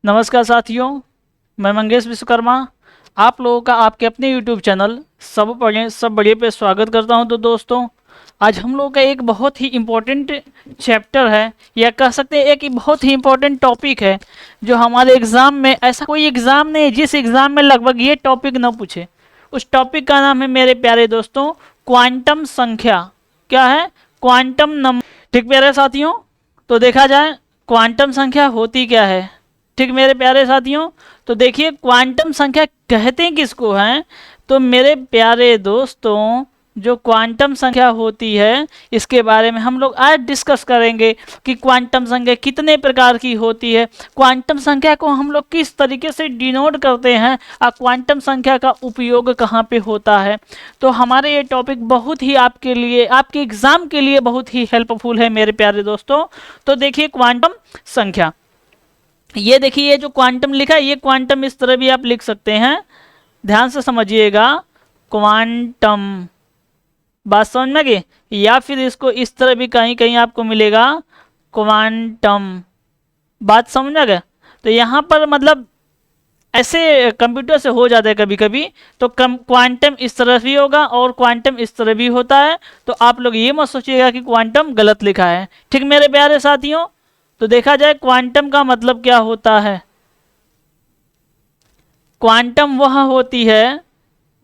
नमस्कार साथियों, मैं मंगेश विश्वकर्मा आप लोगों का आपके अपने YouTube चैनल सब बढ़िया पे स्वागत करता हूं। तो दोस्तों, आज हम लोगों का एक बहुत ही इम्पोर्टेंट चैप्टर है, या कह सकते हैं एक बहुत ही इम्पोर्टेंट टॉपिक है जो हमारे एग्ज़ाम में, ऐसा कोई एग्ज़ाम नहीं है जिस एग्ज़ाम में लगभग ये टॉपिक ना पूछे। उस टॉपिक का नाम है मेरे प्यारे दोस्तों क्वांटम संख्या। क्या है? Quantum number. ठीक प्यारे साथियों, तो देखा जाए क्वांटम संख्या होती क्या है। ठीक मेरे प्यारे साथियों, तो देखिए क्वांटम संख्या कहते हैं किसको हैं। तो मेरे प्यारे दोस्तों, जो क्वांटम संख्या होती है इसके बारे में हम लोग आज डिस्कस करेंगे कि क्वांटम संख्या कितने प्रकार की होती है, क्वांटम संख्या को हम लोग किस तरीके से डिनोट करते हैं और क्वांटम संख्या का उपयोग कहाँ पे होता है। तो हमारे ये टॉपिक बहुत ही आपके लिए, आपके एग्ज़ाम के लिए बहुत ही हेल्पफुल है मेरे प्यारे दोस्तों। तो देखिए क्वांटम संख्या, ये देखिए ये जो क्वांटम लिखा है, ये क्वांटम इस तरह भी आप लिख सकते हैं, ध्यान से समझिएगा। क्वांटम, बात समझ में गई। या फिर इसको इस तरह भी कहीं कहीं आपको मिलेगा क्वांटम, बात समझ में गए। तो यहाँ पर मतलब ऐसे कंप्यूटर से हो जाता है कभी कभी, तो क्वांटम इस तरह भी होगा और क्वांटम इस तरह भी होता है। तो आप लोग ये मत सोचिएगा कि क्वांटम गलत लिखा है। ठीक मेरे प्यारे साथियों, तो देखा जाए क्वांटम का मतलब क्या होता है। क्वांटम वह होती है,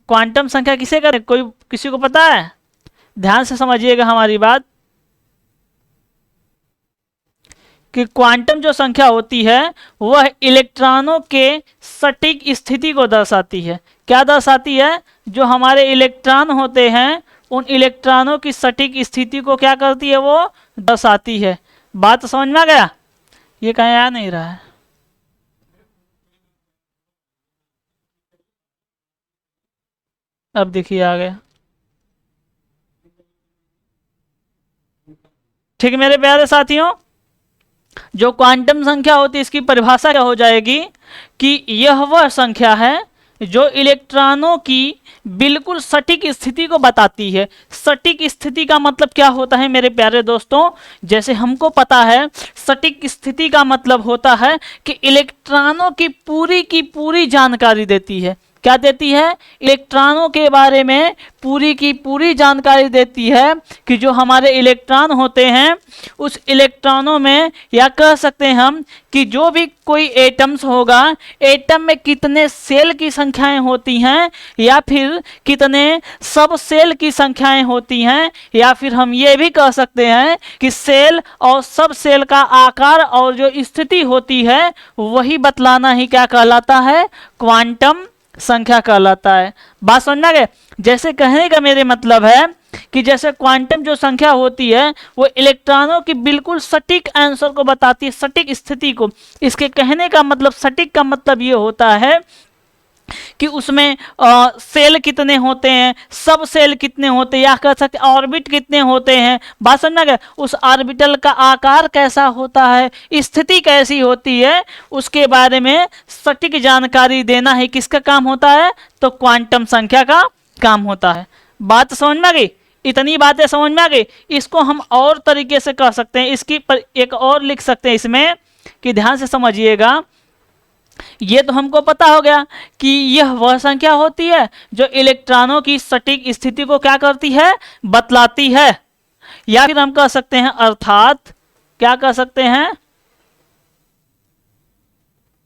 क्वांटम संख्या किसे कहते हैं, कोई किसी को पता है? ध्यान से समझिएगा हमारी बात कि क्वांटम जो संख्या होती है वह इलेक्ट्रॉनों के सटीक स्थिति को दर्शाती है। क्या दर्शाती है? जो हमारे इलेक्ट्रॉन होते हैं उन इलेक्ट्रॉनों की सटीक स्थिति को क्या करती है, वो दर्शाती है। बात समझ में आ गया? ये कहीं आ नहीं रहा है। अब देखिए आ गया। ठीक है मेरे प्यारे साथियों, जो क्वांटम संख्या होती है इसकी परिभाषा क्या हो जाएगी कि यह वह संख्या है जो इलेक्ट्रॉनों की बिल्कुल सटीक स्थिति को बताती है। सटीक स्थिति का मतलब क्या होता है मेरे प्यारे दोस्तों? जैसे हमको पता है सटीक स्थिति का मतलब होता है कि इलेक्ट्रॉनों की पूरी जानकारी देती है। क्या देती है? इलेक्ट्रॉनों के बारे में पूरी की पूरी जानकारी देती है कि जो हमारे इलेक्ट्रॉन होते हैं उस इलेक्ट्रॉनों में, या कह सकते हैं हम कि जो भी कोई एटम्स होगा, एटम में कितने सेल की संख्याएं होती हैं, या फिर कितने सब सेल की संख्याएं होती हैं, या फिर हम ये भी कह सकते हैं कि सेल और सब सेल का आकार और जो स्थिति होती है वही बतलाना ही क्या कहलाता है, क्वांटम संख्या कहलाता है। बात समझ में आ गए? जैसे कहने का मेरे मतलब है कि जैसे क्वांटम जो संख्या होती है वो इलेक्ट्रॉनों की बिल्कुल सटीक आंसर को बताती है, सटीक स्थिति को। इसके कहने का मतलब, सटीक का मतलब ये होता है कि उसमें सेल कितने होते हैं, सब सेल कितने होते हैं, या कह सकते ऑर्बिट कितने होते हैं। बात समझ गए? उस ऑर्बिटल का आकार कैसा होता है, स्थिति कैसी होती है, उसके बारे में सटीक जानकारी देना ही किसका काम होता है? तो क्वांटम संख्या का काम होता है। बात समझ में आ गई? इतनी बातें समझ में आ गई। इसको हम और तरीके से कह सकते हैं, इसकी पर एक और लिख सकते हैं इसमें, कि ध्यान से समझिएगा। ये तो हमको पता हो गया कि यह वह संख्या होती है जो इलेक्ट्रॉनों की सटीक स्थिति को क्या करती है, बतलाती है। या फिर हम कह सकते हैं अर्थात, क्या कह सकते हैं?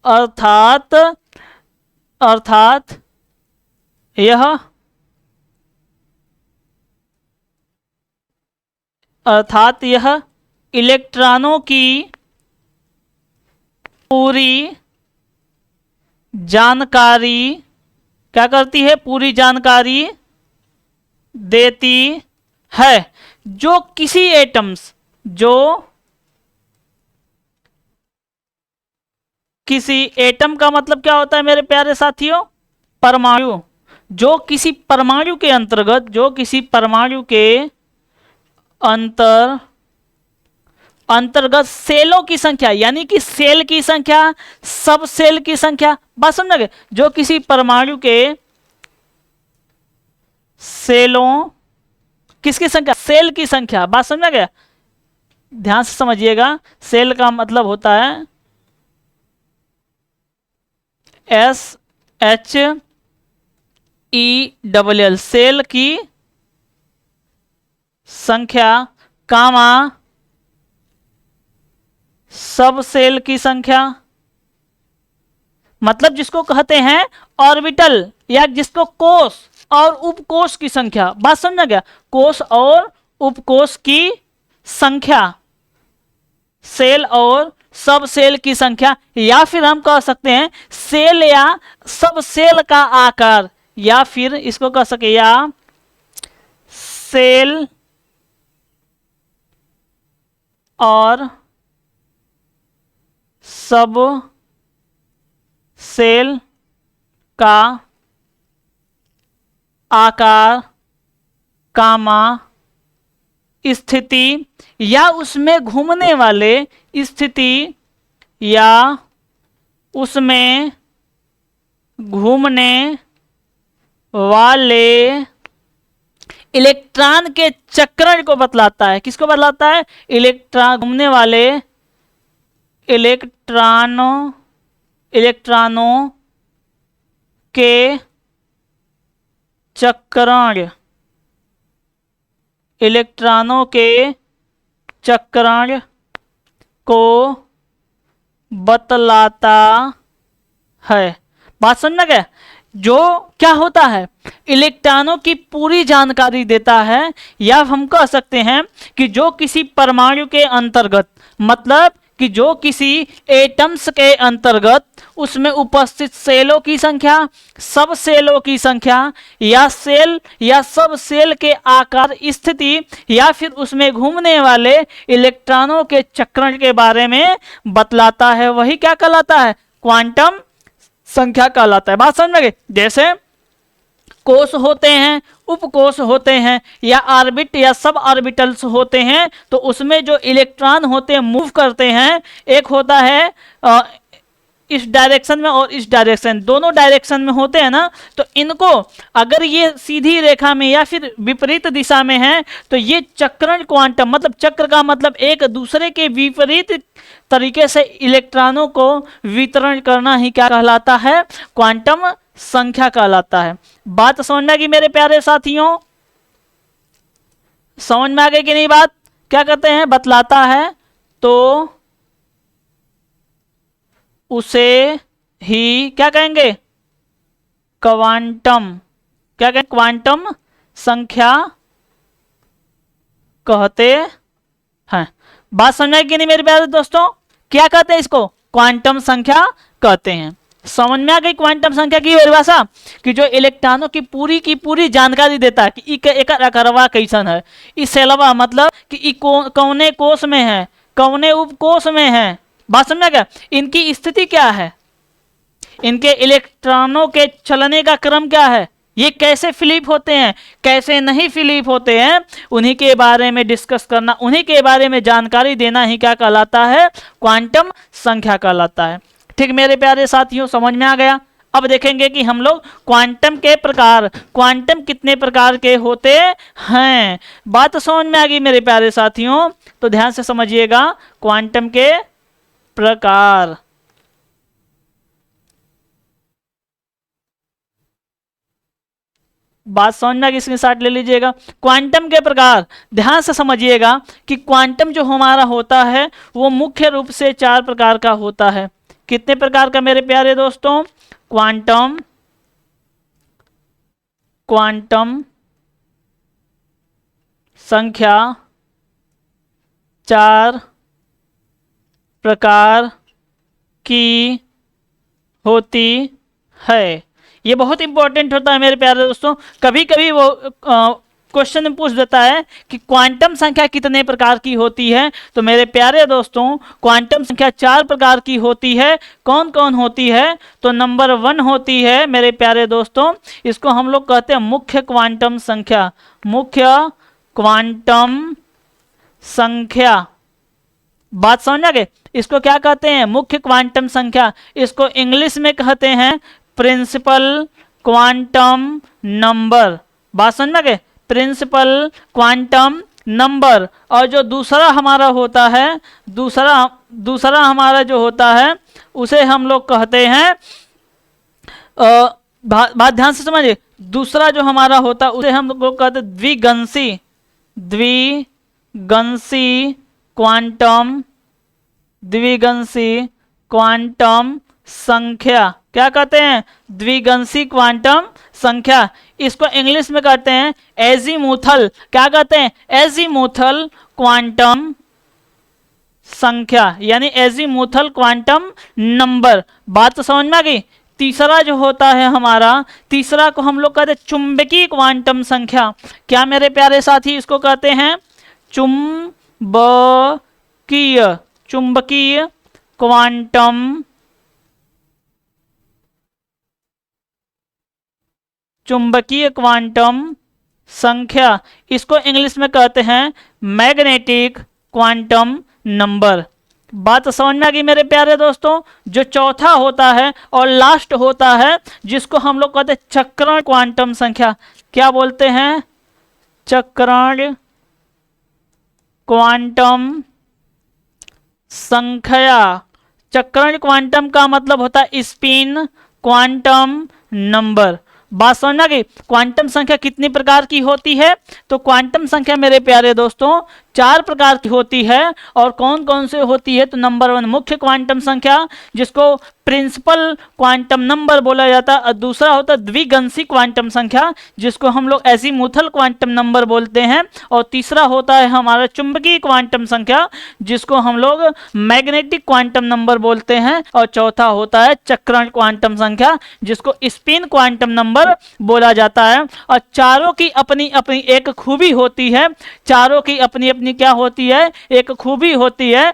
अर्थात, अर्थात यह, अर्थात यह इलेक्ट्रॉनों की पूरी जानकारी क्या करती है, पूरी जानकारी देती है। जो किसी एटम्स, जो किसी एटम का मतलब क्या होता है मेरे प्यारे साथियों? परमाणु। जो किसी परमाणु के अंतर्गत, जो किसी परमाणु के अंतर्गत सेलों की संख्या, यानी कि सेल की संख्या, सब सेल की संख्या। बात समझ गए? जो किसी परमाणु के सेलों, किसकी संख्या? सेल की संख्या। बात समझ गया? ध्यान से समझिएगा। सेल का मतलब होता है SHELL सेल की संख्या कामा सब सेल की संख्या, मतलब जिसको कहते हैं ऑर्बिटल या जिसको कोष और उपकोष की संख्या। बात समझा गया? कोष और उपकोष की संख्या, सेल और सब सेल की संख्या, या फिर हम कह सकते हैं सेल या सब सेल का आकार, या फिर इसको कह सके या सेल और सब सेल का आकार कामा स्थिति या उसमें घूमने वाले स्थिति या उसमें घूमने वाले इलेक्ट्रॉन के चक्रण को बतलाता है। किसको बतलाता है? इलेक्ट्रॉन, घूमने वाले इलेक्ट्रॉनों के चक्रण, इलेक्ट्रॉनों के चक्रण को बतलाता है। बात समझ में गया? जो क्या होता है, इलेक्ट्रॉनों की पूरी जानकारी देता है, या हम कह सकते हैं कि जो किसी परमाणु के अंतर्गत, मतलब कि जो किसी एटम्स के अंतर्गत उसमें उपस्थित सेलों की संख्या, सब सेलों की संख्या, या सेल या सब सेल के आकार, स्थिति, या फिर उसमें घूमने वाले इलेक्ट्रॉनों के चक्रण के बारे में बतलाता है, वही क्या कहलाता है? क्वांटम संख्या कहलाता है। बात समझ में गई? जैसे कोष होते हैं, उपकोष होते हैं, या ऑर्बिट या सब ऑर्बिटल्स होते हैं, तो उसमें जो इलेक्ट्रॉन होते हैं मूव करते हैं, एक होता है इस डायरेक्शन में और इस डायरेक्शन, दोनों डायरेक्शन में होते हैं ना, तो इनको अगर ये सीधी रेखा में या फिर विपरीत दिशा में है तो ये चक्रण क्वांटम, मतलब चक्र का मतलब एक दूसरे के विपरीत तरीके से इलेक्ट्रॉनों को वितरण करना ही क्या कहलाता है? क्वांटम संख्या कहलाता है। बात समझ में आ गई मेरे प्यारे साथियों? समझ में आ गई कि नहीं बात? क्या कहते हैं? बतलाता है तो उसे ही क्या कहेंगे? क्वांटम, क्या कहेंगे? क्वांटम संख्या कहते हैं। बात समझ में आई कि नहीं मेरे प्यारे दोस्तों? क्या कहते हैं इसको? क्वांटम संख्या कहते हैं। समझ में आ गई क्वांटम संख्या की परिभाषा? कि जो इलेक्ट्रॉनों की पूरी जानकारी देता है कि एकर आकारवा कैसन है, इस सेलवा मतलब कि कौने कोष में है, कौने उपकोष में है। बात समझ गया? इनकी स्थिति क्या है, इनके इलेक्ट्रॉनों के चलने का क्रम क्या है, ये कैसे फ्लिप होते हैं, कैसे नहीं फ्लिप होते हैं, उन्हीं के बारे में डिस्कस करना, उन्हीं के बारे में जानकारी देना ही क्या कहलाता है? क्वांटम संख्या कहलाता है। ठीक मेरे प्यारे साथियों, समझ में आ गया? अब देखेंगे कि हम लोग क्वांटम के प्रकार, क्वांटम कितने प्रकार के होते हैं। बात समझ में आ गई मेरे प्यारे साथियों? तो ध्यान से समझिएगा। क्वांटम के प्रकार, बात समझ में आ गई? इसके साथ ले लीजिएगा। क्वांटम के प्रकार ध्यान से समझिएगा कि क्वांटम जो हमारा होता है वो मुख्य रूप से 4 प्रकार का होता है। कितने प्रकार का मेरे प्यारे दोस्तों? क्वांटम संख्या 4 प्रकार की होती है। ये बहुत इंपॉर्टेंट होता है मेरे प्यारे दोस्तों। कभी कभी वो क्वेश्चन में पूछ देता है कि क्वांटम संख्या कितने प्रकार की होती है। तो मेरे प्यारे दोस्तों, क्वांटम संख्या 4 प्रकार की होती है। कौन कौन होती है? तो नंबर 1 होती है मेरे प्यारे दोस्तों, इसको हम लोग कहते हैं मुख्य क्वांटम संख्या। मुख्य क्वांटम संख्या, बात समझ आ गई? इसको क्या कहते हैं? मुख्य क्वांटम संख्या। इसको इंग्लिश में कहते हैं प्रिंसिपल क्वांटम नंबर। बात समझ में गए? Principal quantum number. और जो दूसरा हमारा होता है, दूसरा हमारा जो होता है उसे हम लोग कहते हैं बात ध्यान से समझिए। दूसरा जो हमारा होता है उसे हम लोग कहते हैं द्विगंशी, द्विगंशी क्वांटम, द्विगंशी क्वांटम संख्या। क्या कहते हैं? द्विगंशी क्वांटम संख्या। इसको इंग्लिश में कहते हैं एजीमुथल। क्या कहते हैं? एजीमुथल क्वांटम संख्या, यानी एजीमुथल क्वांटम नंबर। बात तो समझ में आ गई। तीसरा जो होता है हमारा, तीसरा को हम लोग कहते हैं चुंबकीय क्वांटम संख्या। क्या मेरे प्यारे साथी इसको कहते हैं? चुंबकीय, चुंबकीय क्वांटम, चुंबकीय क्वांटम संख्या। इसको इंग्लिश में कहते हैं मैग्नेटिक क्वांटम नंबर। बात समझ में आ गई मेरे प्यारे दोस्तों। जो चौथा होता है और लास्ट होता है जिसको हम लोग कहते हैं चक्रण क्वांटम संख्या। क्या बोलते हैं? चक्रण क्वांटम संख्या। चक्रण क्वांटम का मतलब होता है स्पिन क्वांटम नंबर। बात समझ में आ गई। क्वांटम संख्या कितनी प्रकार की होती है? तो क्वांटम संख्या मेरे प्यारे दोस्तों 4 प्रकार की होती है। और कौन कौन से होती है? तो नंबर 1 मुख्य क्वांटम संख्या, जिसको प्रिंसिपल क्वांटम नंबर बोला जाता है। और दूसरा होता है द्विगंशी क्वांटम संख्या, जिसको हम लोग एजीमुथल क्वांटम नंबर बोलते हैं। और तीसरा होता है हमारा चुंबकीय क्वांटम संख्या, जिसको हम लोग मैग्नेटिक क्वांटम नंबर बोलते हैं। और चौथा होता है चक्रण क्वांटम संख्या, जिसको स्पिन क्वांटम नंबर बोला जाता है। और चारों की अपनी अपनी एक खूबी होती है। चारों की अपनी अपनी क्या होती है? एक खूबी होती है।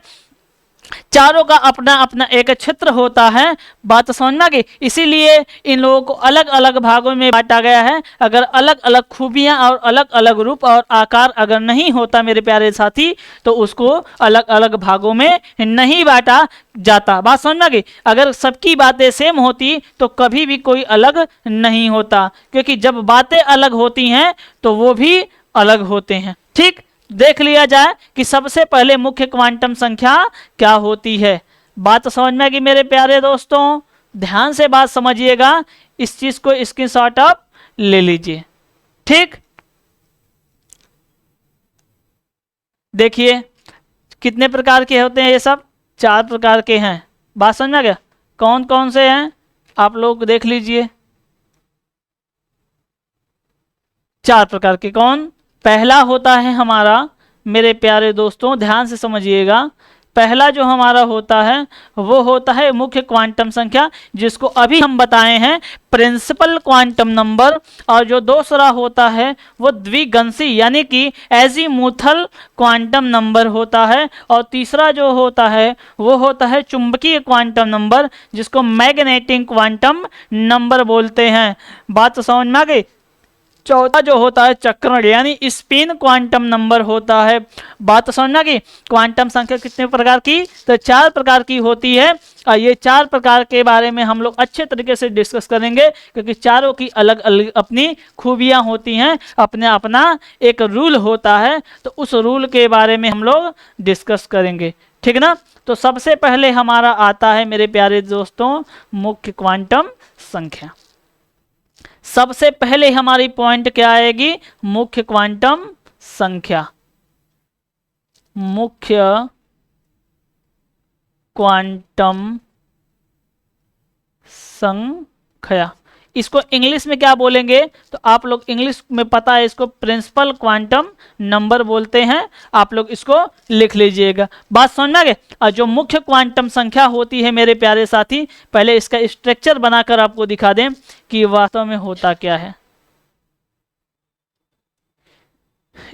चारों का अपना अपना एक क्षेत्र होता है। बात समझ में आ गई। इसीलिए इन लोगों को अलग अलग भागों में बांटा गया है। अगर अलग अलग खूबियां और अलग अलग रूप और आकार अगर नहीं होता मेरे प्यारे साथी, तो उसको अलग अलग भागों में नहीं बांटा जाता। बात समझ में आ गई। अगर सबकी बातें सेम होती तो कभी भी कोई अलग नहीं होता, क्योंकि जब बातें अलग होती हैं तो वो भी अलग होते हैं। ठीक, देख लिया जाए कि सबसे पहले मुख्य क्वांटम संख्या क्या होती है। बात समझ में आ गई मेरे प्यारे दोस्तों। ध्यान से बात समझिएगा, इस चीज को स्क्रीनशॉट आप ले लीजिए। ठीक, देखिए कितने प्रकार के होते हैं ये सब? 4 प्रकार के हैं। बात समझ में आ गया? कौन कौन से हैं आप लोग देख लीजिए। 4 प्रकार के। कौन? पहला होता है हमारा मेरे प्यारे दोस्तों, ध्यान से समझिएगा। पहला जो हमारा होता है वो होता है मुख्य क्वांटम संख्या, जिसको अभी हम बताए हैं प्रिंसिपल क्वांटम नंबर। और जो दूसरा होता है वो द्विगंशी यानी कि एजीमुथल क्वांटम नंबर होता है। और तीसरा जो होता है वो होता है चुंबकीय क्वांटम नंबर, जिसको मैग्नेटिक क्वांटम नंबर बोलते हैं। बात तो समझ में आ गई। चौथा जो होता है चक्रण यानी स्पिन क्वांटम नंबर होता है। बात समझ में आ गई। क्वांटम संख्या कितने प्रकार की? तो 4 प्रकार की होती है। और ये 4 प्रकार के बारे में हम लोग अच्छे तरीके से डिस्कस करेंगे, क्योंकि चारों की अलग अलग अपनी खूबियां होती हैं, अपने अपना एक रूल होता है। तो उस रूल के बारे में हम लोग डिस्कस करेंगे। ठीक ना? तो सबसे पहले हमारा आता है मेरे प्यारे दोस्तों मुख्य क्वांटम संख्या। सबसे पहले हमारी पॉइंट क्या आएगी? मुख्य क्वांटम संख्या। मुख्य क्वांटम संख्या। इसको इंग्लिश में क्या बोलेंगे? तो आप लोग इंग्लिश में पता है इसको प्रिंसिपल क्वांटम नंबर बोलते हैं। आप लोग इसको लिख लीजिएगा। बात समझ में आ गई। और जो मुख्य क्वांटम संख्या होती है मेरे प्यारे साथी, पहले इसका स्ट्रक्चर बनाकर आपको दिखा दें कि वास्तव में होता क्या है।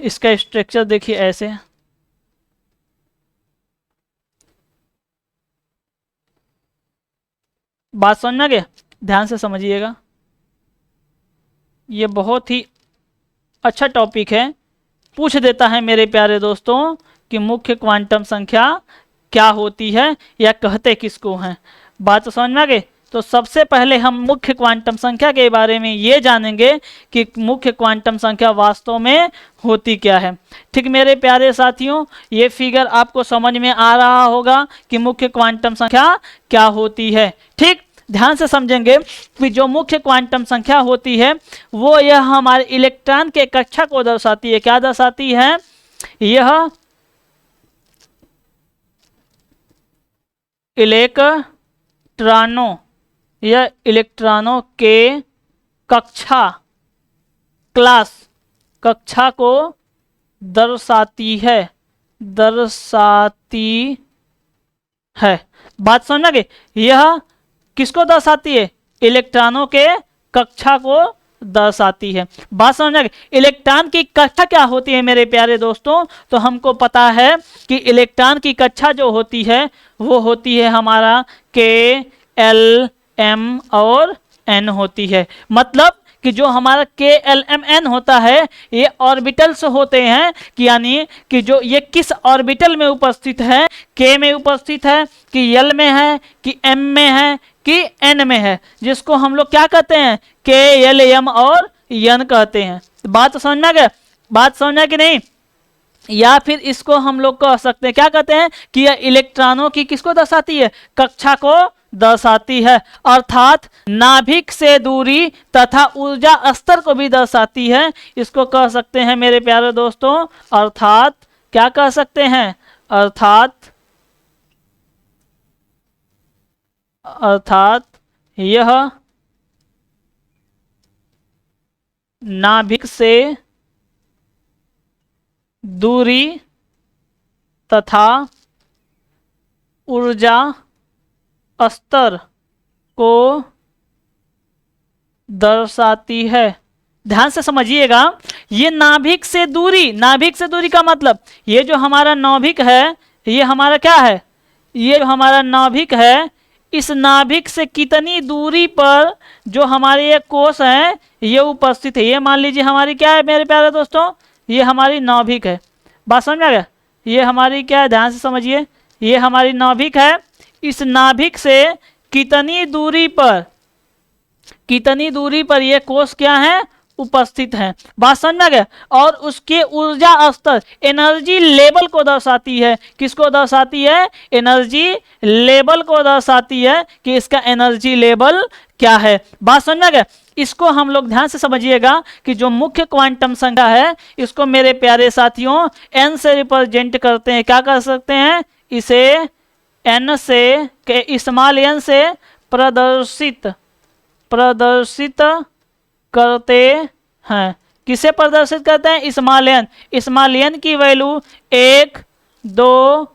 इसका स्ट्रक्चर देखिए ऐसे। बात समझ में आ गई? ध्यान से समझिएगा, ये बहुत ही अच्छा टॉपिक है। पूछ देता है मेरे प्यारे दोस्तों कि मुख्य क्वांटम संख्या क्या होती है या कहते किसको हैं। बात तो समझ में आ गई। तो सबसे पहले हम मुख्य क्वांटम संख्या के बारे में ये जानेंगे कि मुख्य क्वांटम संख्या वास्तव में होती क्या है। ठीक मेरे प्यारे साथियों, ये फिगर आपको समझ में आ रहा होगा कि मुख्य क्वांटम संख्या क्या होती है। ठीक, ध्यान से समझेंगे कि जो मुख्य क्वांटम संख्या होती है वो यह हमारे इलेक्ट्रॉन के कक्षा को दर्शाती है। क्या दर्शाती है? यह इलेक्ट्रॉनों के कक्षा, क्लास, कक्षा को दर्शाती है। बात समझ गए? यह किसको दर्शाती है? इलेक्ट्रॉनों के कक्षा को दर्शाती है। बात समझ गए? इलेक्ट्रॉन की कक्षा क्या होती है मेरे प्यारे दोस्तों? तो हमको पता है कि इलेक्ट्रॉन की कक्षा जो होती है वो होती है हमारा K, L, M और N होती है। मतलब कि जो हमारा K, L, M, N होता है ये ऑर्बिटल्स होते हैं, कि यानी कि जो ये किस ऑर्बिटल में उपस्थित है, K में उपस्थित है कि L में है कि M में है कि N में है, जिसको हम लोग क्या कहते हैं? K, L, M और N कहते हैं। बात समझ में आ गया? बात समझ में कि नहीं? या फिर इसको हम लोग कह सकते हैं, क्या कहते हैं कि यह इलेक्ट्रॉनों की किसको दर्शाती है? कक्षा को दर्शाती है। अर्थात नाभिक से दूरी तथा ऊर्जा स्तर को भी दर्शाती है। इसको कह सकते हैं मेरे प्यारे दोस्तों, अर्थात क्या कह सकते हैं? अर्थात यह नाभिक से दूरी तथा ऊर्जा स्तर को दर्शाती है। ध्यान से समझिएगा, ये नाभिक से दूरी का मतलब ये जो हमारा नाभिक है, ये हमारा क्या है? ये हमारा नाभिक है। इस नाभिक से कितनी दूरी पर जो हमारे ये कोष हैं ये उपस्थित है? ये मान लीजिए हमारी क्या है मेरे प्यारे दोस्तों? ये हमारी नाभिक है। बात समझ में आ गया? ये हमारी क्या है? ध्यान से समझिए, ये हमारी नाभिक है। इस नाभिक से कितनी दूरी पर ये कोष क्या है? उपस्थित हैं। बात समझ में आ गया? और उसके ऊर्जा स्तर, एनर्जी लेवल को दर्शाती है। किसको दर्शाती है? एनर्जी लेवल को दर्शाती है कि इसका एनर्जी लेवल क्या है। बात समझ में आ गया? इसको हम लोग ध्यान से समझिएगा कि जो मुख्य क्वांटम संख्या है इसको मेरे प्यारे साथियों n से रिप्रेजेंट करते हैं। क्या कर सकते हैं? इसे n से, स्मॉल n से प्रदर्शित करते हैं। किसे प्रदर्शित करते हैं? स्मॉल n की वैल्यू 1, 2,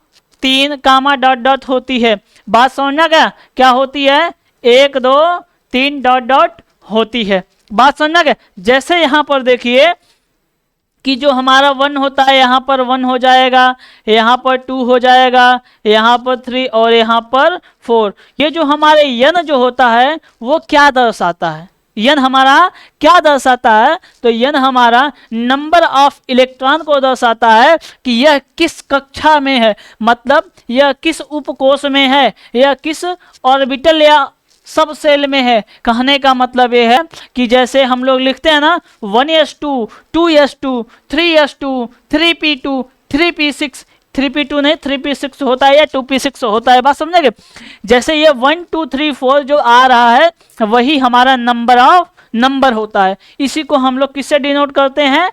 3 कामा डॉट डॉट होती है। बात समझना क्या? क्या होती है? 1, 2, 3 डॉट डॉट होती है। बात समझना क्या? जैसे यहाँ पर देखिए कि जो हमारा 1 होता है यहाँ पर 1 हो जाएगा, यहाँ पर 2 हो जाएगा, यहाँ पर 3 और यहाँ पर 4। ये जो हमारे n जो होता है वो क्या दर्शाता है? n हमारा क्या दर्शाता है? तो n हमारा नंबर ऑफ इलेक्ट्रॉन को दर्शाता है कि यह किस कक्षा में है, मतलब यह किस उपकोष में है, यह किस ऑर्बिटल या सब सेल में है। कहने का मतलब ये है कि जैसे हम लोग लिखते हैं ना 1s2, 2s2, 3s2, 3p2, 3p6, 3p2 नहीं 3p6 होता है या 2p6 होता है। बात समझेंगे? जैसे ये 1, 2, 3, 4 जो आ रहा है वही हमारा नंबर होता है। इसी को हम लोग किससे डिनोट करते हैं?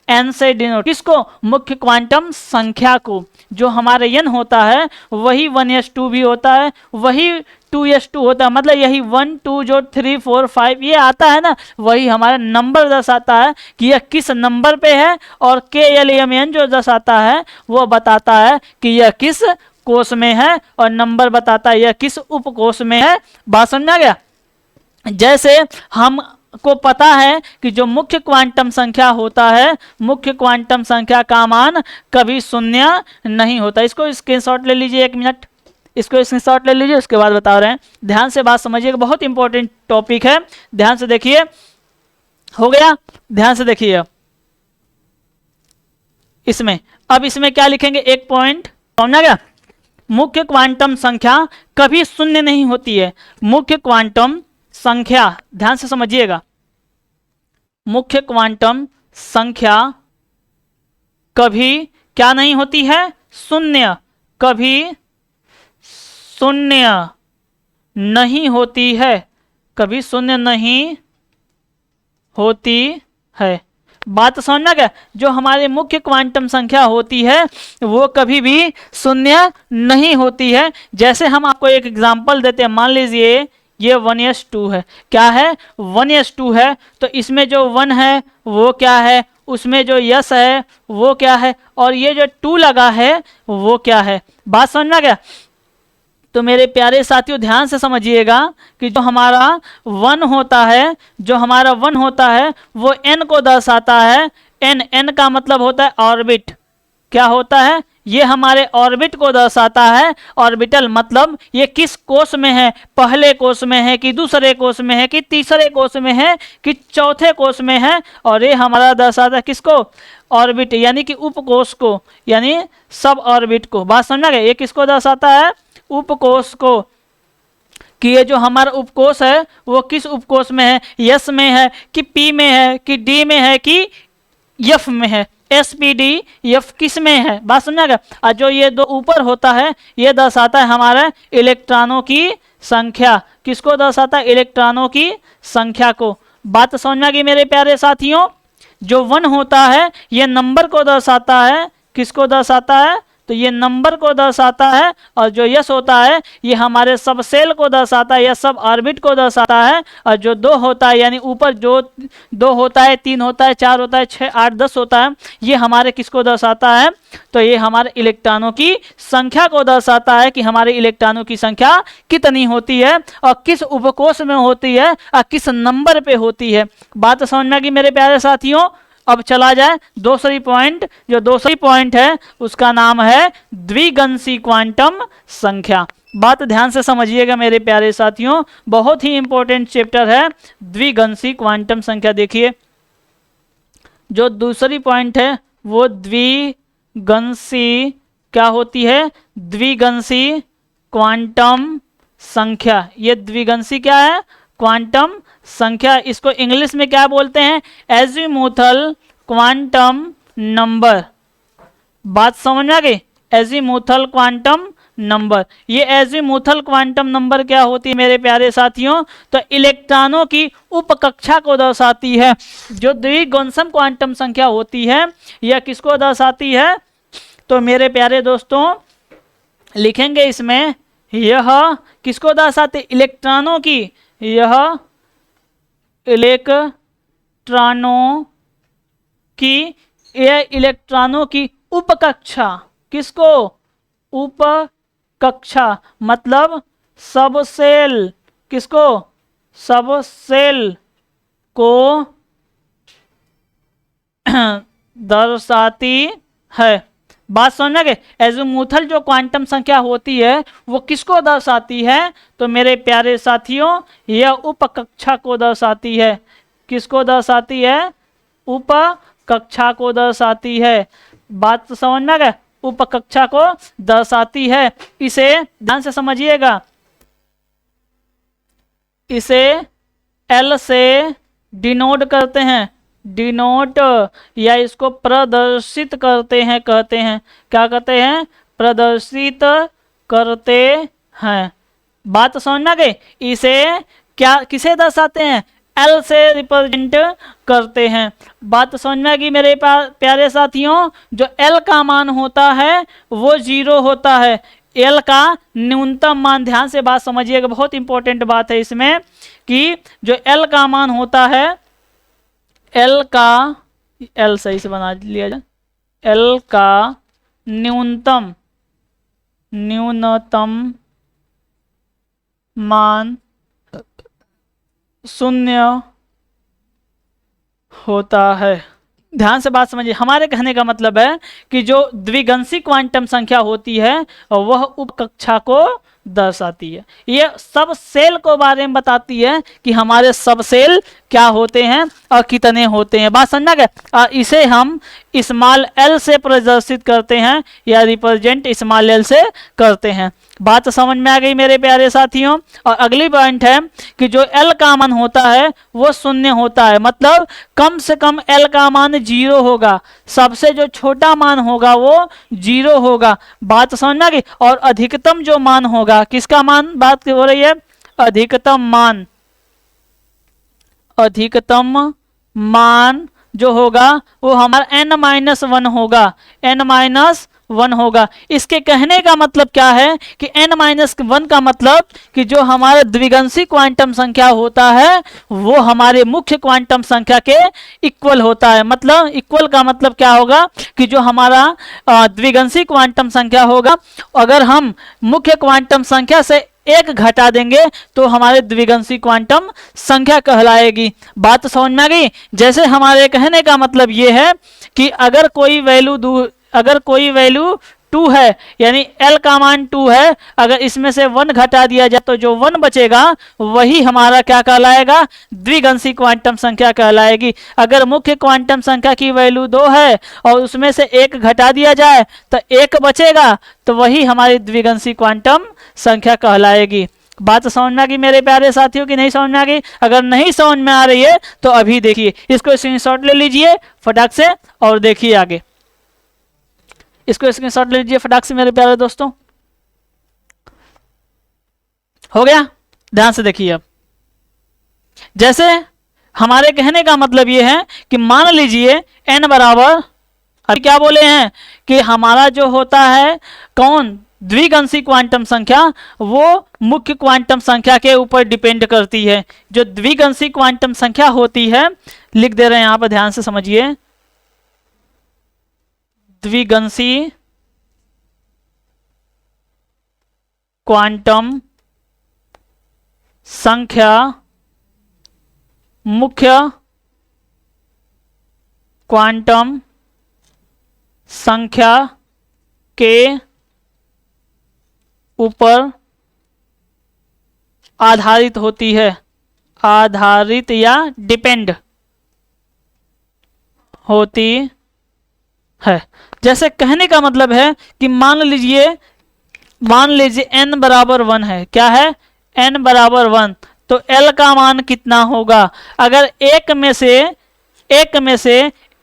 n से डिनोट। किसको? मुख्य क्वांटम संख्या को। जो हमारे n होता है वही 1s2 भी होता है, वही 2s2 होता है। मतलब यही 1, 2 जो 3, 4, 5 ये आता है ना, वही हमारा नंबर दर्शाता है कि यह किस नंबर पे है। और KLMN जो दर्शाता है वो बताता है कि यह किस कोष में है, और नंबर बताता है यह किस उपकोष में है। बात समझ में आ गया? जैसे हमको पता है कि जो मुख्य क्वांटम संख्या होता है, मुख्य क्वांटम संख्या का मान कभी शून्य नहीं होता। इसको स्क्रीनशॉट ले लीजिए, 1 मिनट इसको स्क्रीनशॉट ले लीजिए, उसके बाद बता रहे हैं। ध्यान से बात समझिएगा, बहुत इंपॉर्टेंट टॉपिक है। ध्यान से देखिए, हो गया? ध्यान से देखिए इसमें, अब इसमें क्या लिखेंगे? 1 पॉइंट, समझा गया? मुख्य क्वांटम संख्या कभी शून्य नहीं होती है। मुख्य क्वांटम संख्या, ध्यान से समझिएगा, मुख्य क्वांटम संख्या कभी क्या नहीं होती है? शून्य। कभी शून्य नहीं होती है, कभी शून्य नहीं होती है। बात समझना क्या, जो हमारी मुख्य क्वांटम संख्या होती है वो कभी भी शून्य नहीं होती है। जैसे हम आपको एक एग्जांपल देते हैं, मान लीजिए ये 1s2 है, क्या है 1s2 है, तो इसमें जो 1 है वो क्या है, उसमें जो यस है वो क्या है, और ये जो 2 लगा है वो क्या है। बात समझना क्या, तो मेरे प्यारे साथियों ध्यान से समझिएगा कि जो हमारा 1 होता है, जो हमारा 1 होता है वो n को दर्शाता है। n का मतलब होता है ऑर्बिट, क्या होता है, ये हमारे ऑर्बिट को दर्शाता है। ऑर्बिटल मतलब ये किस कोष में है, पहले कोष में है कि दूसरे कोष में है कि तीसरे कोष में है कि चौथे कोष में है, और ये हमारा दर्शाता है किसको, ऑर्बिट यानी कि उपकोष को, यानी सब ऑर्बिट को। बात समझा गया, ये किसको दर्शाता है, उपकोष को, कि ये जो हमारा उपकोष है वो किस उपकोष में है, यस में है कि पी में है कि डी में है कि एफ में है, SPD एफ किस में है। बात समझा, और जो ये दो ऊपर होता है ये दर्शाता है हमारे इलेक्ट्रॉनों की संख्या, किसको दर्शाता है, इलेक्ट्रॉनों की संख्या को। बात समझ में आ गई मेरे प्यारे साथियों, जो 1 होता है ये नंबर को दर्शाता है, किसको दर्शाता है, तो ये नंबर को दर्शाता है, और जो यस होता है ये हमारे सब सेल को दर्शाता है या सब ऑर्बिट को दर्शाता है, और जो 2 होता है यानी ऊपर जो 2 होता है, 3 होता है, 4 होता है, 6, 8, 10 होता है, ये हमारे किसको दर्शाता है, तो ये हमारे इलेक्ट्रॉनों की संख्या को दर्शाता है कि हमारे इलेक्ट्रॉनों की संख्या कितनी होती है और किस उपकोष में होती है और किस नंबर पे होती है। बात समझ में आ गई मेरे प्यारे साथियों। अब चला जाए दूसरी पॉइंट, जो दूसरी पॉइंट है उसका नाम है द्विगंशी क्वांटम संख्या। बात ध्यान से समझिएगा मेरे प्यारे साथियों, बहुत ही इंपॉर्टेंट चैप्टर है द्विगंशी क्वांटम संख्या। देखिए जो दूसरी पॉइंट है वो द्विगंशी क्या होती है, द्विगंशी क्वांटम संख्या। ये द्विगंशी क्या है, क्वांटम संख्या। इसको इंग्लिश में क्या बोलते हैं, एजीमुथल क्वांटम नंबर। बात समझ आ गई, एजीमुथल क्वांटम नंबर। ये एजीमुथल क्वांटम नंबर क्या होती है मेरे प्यारे साथियों, तो इलेक्ट्रॉनों की उपकक्षा को दर्शाती है। जो द्विगुणसम क्वांटम संख्या होती है यह किसको दर्शाती है, तो मेरे प्यारे दोस्तों लिखेंगे इसमें, यह किसको दर्शाती, इलेक्ट्रॉनों की, यह इलेक्ट्रॉनों की, यह इलेक्ट्रॉनों की उपकक्षा, किसको, उपकक्षा मतलब सब सेल, किसको, सब सेल को दर्शाती है। बात समझ गए, एजीमुथल जो क्वांटम संख्या होती है वो किसको दर्शाती है, तो मेरे प्यारे साथियों यह उपकक्षा को दर्शाती है। किसको दर्शाती है, उपकक्षा को दर्शाती है। बात समझ में गए, उपकक्षा को दर्शाती है। इसे ध्यान से समझिएगा, इसे L से डिनोट करते हैं, डिनोट या इसको प्रदर्शित करते हैं, कहते हैं, क्या कहते हैं, प्रदर्शित करते हैं। बात समझ में आ गई, इसे क्या किसे दर्शाते हैं, L से रिप्रेजेंट करते हैं। बात समझ में आ गई मेरे प्यारे साथियों, जो L का मान होता है वो 0 होता है। L का न्यूनतम मान, ध्यान से बात समझिएगा, बहुत इंपॉर्टेंट बात है इसमें, कि जो L का मान होता है, L का, L सही से बना लिया जाए, L का न्यूनतम मान 0 होता है। ध्यान से बात समझिए, हमारे कहने का मतलब है कि जो द्विगंशी क्वांटम संख्या होती है वह उपकक्षा को दर्शाती है। यह सब सेल को बारे में बताती है कि हमारे सब सेल क्या होते हैं और कितने होते हैं। बात समझना क्या, इसे हम स्मॉल l से प्रदर्शित करते हैं या रिप्रेजेंट स्मॉल l से करते हैं। बात समझ में आ गई मेरे प्यारे साथियों। और अगली पॉइंट है कि जो l का मान होता है वो 0 होता है, मतलब कम से कम l का मान 0 होगा, सबसे जो छोटा मान होगा वो 0 होगा। बात समझ में आ गई। और अधिकतम जो मान होगा, किसका मान बात हो रही है, अधिकतम मान जो होगा वो हमारा n-1 होगा, n-1 होगा। इसके कहने का मतलब क्या है कि n-1 का मतलब कि जो हमारा द्विगंशी क्वांटम संख्या होता है वो हमारे मुख्य क्वांटम संख्या के इक्वल होता है। मतलब इक्वल का मतलब क्या होगा कि जो हमारा द्विगंशी क्वांटम संख्या होगा, अगर हम मुख्य क्वांटम संख्या से एक घटा देंगे तो हमारे द्विगंशी क्वांटम संख्या कहलाएगी। बात समझ में आ गई? जैसे हमारे कहने का मतलब ये है कि अगर कोई वैल्यू 2 है, यानी L का मान 2 है, अगर इसमें से 1 घटा दिया जाए तो जो 1 बचेगा वही हमारा क्या कहलाएगा? द्विगंशी क्वांटम संख्या कहलाएगी। अगर मुख्य क्वांटम संख्या की वैल्यू 2 है और उसमें से 1 घटा दिया जाए तो 1 बचेगा, तो वही हमारी द्विगंशी क्वांटम संख्या कहलाएगी। बात समझ में आ गई मेरे प्यारे साथियों की नहीं समझ में आ गई? अगर नहीं समझ में आ रही है तो अभी देखिए, इसको स्क्रीनशॉट ले लीजिए फटाक से और देखिए आगे। इसको स्क्रीनशॉट ले लीजिए फटाक से मेरे प्यारे दोस्तों। हो गया? ध्यान से देखिए। अब जैसे हमारे कहने का मतलब ये है कि मान लीजिए n बराबर, अभी क्या बोले हैं कि हमारा जो होता है कौन द्विगंशी क्वांटम संख्या वो मुख्य क्वांटम संख्या के ऊपर डिपेंड करती है। जो द्विगंशी क्वांटम संख्या होती है, लिख दे रहे हैं यहां पर, ध्यान से समझिए। द्विगंशी क्वांटम संख्या मुख्य क्वांटम संख्या के ऊपर आधारित होती है, आधारित या डिपेंड होती है। जैसे कहने का मतलब है कि मान लीजिए n बराबर 1 है। क्या है? n बराबर 1, तो L का मान कितना होगा? अगर एक में से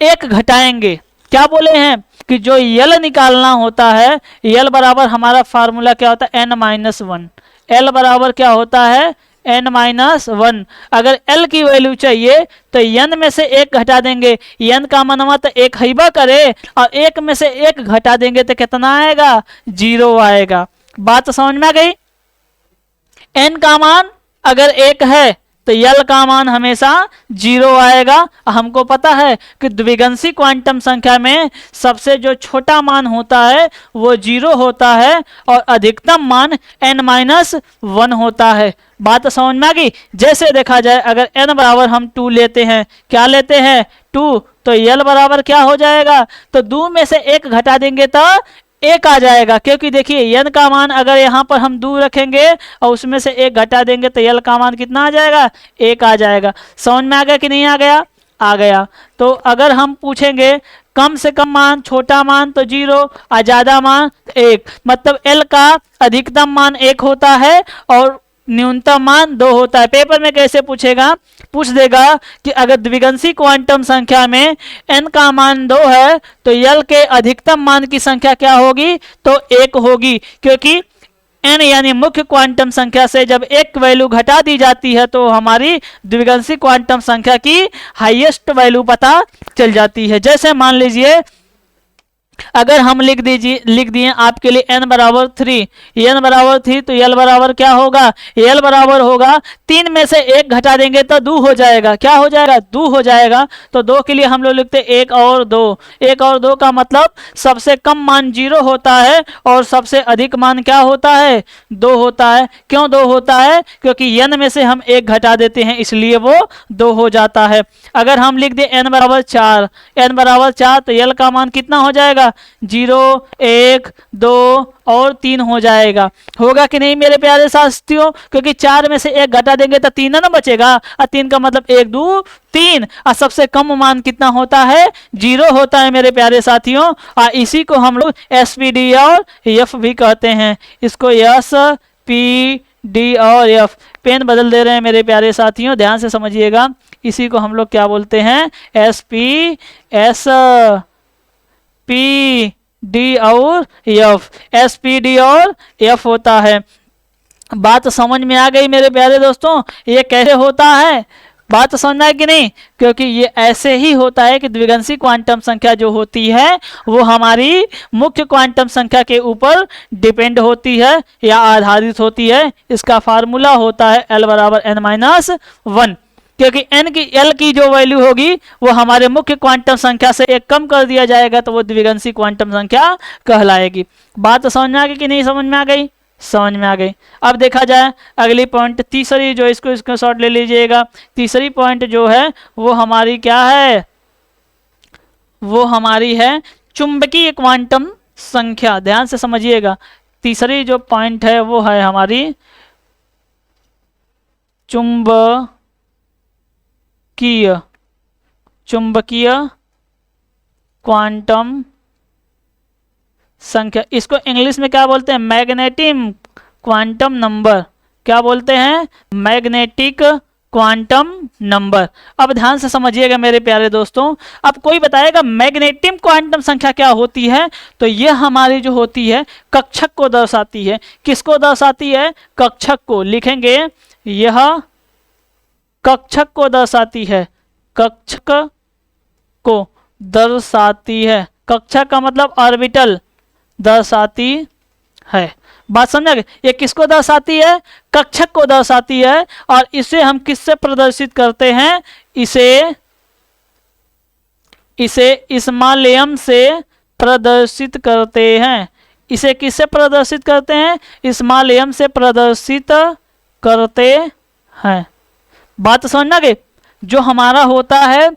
एक घटाएंगे, क्या बोले हैं कि जो L निकालना होता है, L बराबर हमारा फार्मूला क्या होता है? n-1। L बराबर क्या होता है? n-1। अगर L की वैल्यू चाहिए तो n में से एक घटा देंगे, n का मनवा तो एक हैबा करे, और एक में से एक घटा देंगे तो कितना आएगा? 0 आएगा। बात समझ में आ गई? n का मान अगर 1 है तो L का मान हमेशा 0 आएगा। हमको पता है कि द्विगंशी क्वांटम संख्या में सबसे जो छोटा मान होता है वो 0 होता है और अधिकतम मान n-1 होता है। बात समझ में आ गई? जैसे देखा जाए, अगर n बराबर हम 2 लेते हैं, क्या लेते हैं? 2, तो L बराबर क्या हो जाएगा? तो 2 में से 1 घटा देंगे तो 1 आ जाएगा, क्योंकि देखिए n का मान अगर यहाँ पर हम 2 रखेंगे और उसमें से 1 घटा देंगे तो L का मान कितना आ जाएगा? 1 आ जाएगा। समझ में आ गया कि नहीं आ गया? आ गया। तो अगर हम पूछेंगे कम से कम मान, छोटा मान तो 0 और ज्यादा मान 1, मतलब L का अधिकतम मान 1 होता है और न्यूनतम मान 2 होता है। पेपर में कैसे पूछेगा? पूछ देगा कि अगर द्विगंशी क्वांटम संख्या में n का मान 2 है तो L के अधिकतम मान की संख्या क्या होगी? तो 1 होगी, क्योंकि n यानी मुख्य क्वांटम संख्या से जब एक वैल्यू घटा दी जाती है तो हमारी द्विगंशी क्वांटम संख्या की हाईएस्ट वैल्यू पता चल जाती है। जैसे मान लीजिए अगर हम लिख दिए आपके लिए n बराबर 3, n बराबर 3, तो L बराबर क्या होगा? L बराबर होगा 3 में से 1 घटा देंगे तो 2 हो जाएगा। क्या हो जाएगा? 2 हो जाएगा। तो 2 के लिए हम लोग लिखते 1 और 2। 1 और 2 का मतलब सबसे कम मान 0 होता है और सबसे अधिक मान क्या होता है? 2 होता है। क्यों 2 होता है? क्योंकि n में से हम 1 घटा देते हैं, इसलिए वो 2 हो जाता है। अगर हम लिख दें n बराबर 4, n बराबर 4, तो L का मान कितना हो जाएगा? 0, 1, 2 और 3 हो जाएगा। होगा कि नहीं मेरे प्यारे साथियों? क्योंकि 4 में से 1 घटा देंगे तो 3 ना बचेगा, और 3 का मतलब 1, 2, 3, और सबसे कम मान कितना होता है? 0 होता है मेरे प्यारे साथियों। और इसी को हम लोग SPD और F भी कहते हैं। इसको SPD और F, पेन बदल दे रहे हैं मेरे प्यारे साथियों, ध्यान से समझिएगा। इसी को हम लोग क्या बोलते हैं? SP, SPD और F, SPD और F होता है। बात समझ में आ गई मेरे प्यारे दोस्तों, ये कैसे होता है, बात समझना है कि नहीं। क्योंकि ये ऐसे ही होता है कि द्विगंशी क्वांटम संख्या जो होती है वो हमारी मुख्य क्वांटम संख्या के ऊपर डिपेंड होती है या आधारित होती है। इसका फार्मूला होता है L बराबर n-1, क्योंकि L की जो वैल्यू होगी वो हमारे मुख्य क्वांटम संख्या से एक कम कर दिया जाएगा तो वो द्विगंशी क्वांटम संख्या कहलाएगी। बात समझ में आ गई कि नहीं समझ में आ गई, समझ में आ गई। अब देखा जाए अगली पॉइंट तीसरी, जो इसको स्क्रीनशॉट ले लीजिएगा। तीसरी पॉइंट जो है वो हमारी क्या है, वो हमारी है चुंबकीय क्वांटम संख्या। ध्यान से समझिएगा, तीसरी जो पॉइंट है वो है हमारी चुंबकीय क्वांटम संख्या। इसको इंग्लिश में क्या बोलते हैं, मैग्नेटिक क्वांटम नंबर। क्या बोलते हैं, मैग्नेटिक क्वांटम नंबर। अब ध्यान से समझिएगा मेरे प्यारे दोस्तों, अब कोई बताएगा मैग्नेटिक क्वांटम संख्या क्या होती है, तो यह हमारी जो होती है कक्षक को दर्शाती है। किसको दर्शाती है, कक्षक को। लिखेंगे यह कक्षक को दर्शाती है, कक्षक को दर्शाती है। कक्षक का मतलब ऑर्बिटल दर्शाती है। बात समझ गए, ये किसको दर्शाती है, कक्षक को दर्शाती है। और इसे हम किससे प्रदर्शित करते हैं, इसे स्मॉल से प्रदर्शित करते हैं। इसे किससे प्रदर्शित करते हैं, स्मॉल से प्रदर्शित करते हैं। बात समझना कि जो हमारा होता है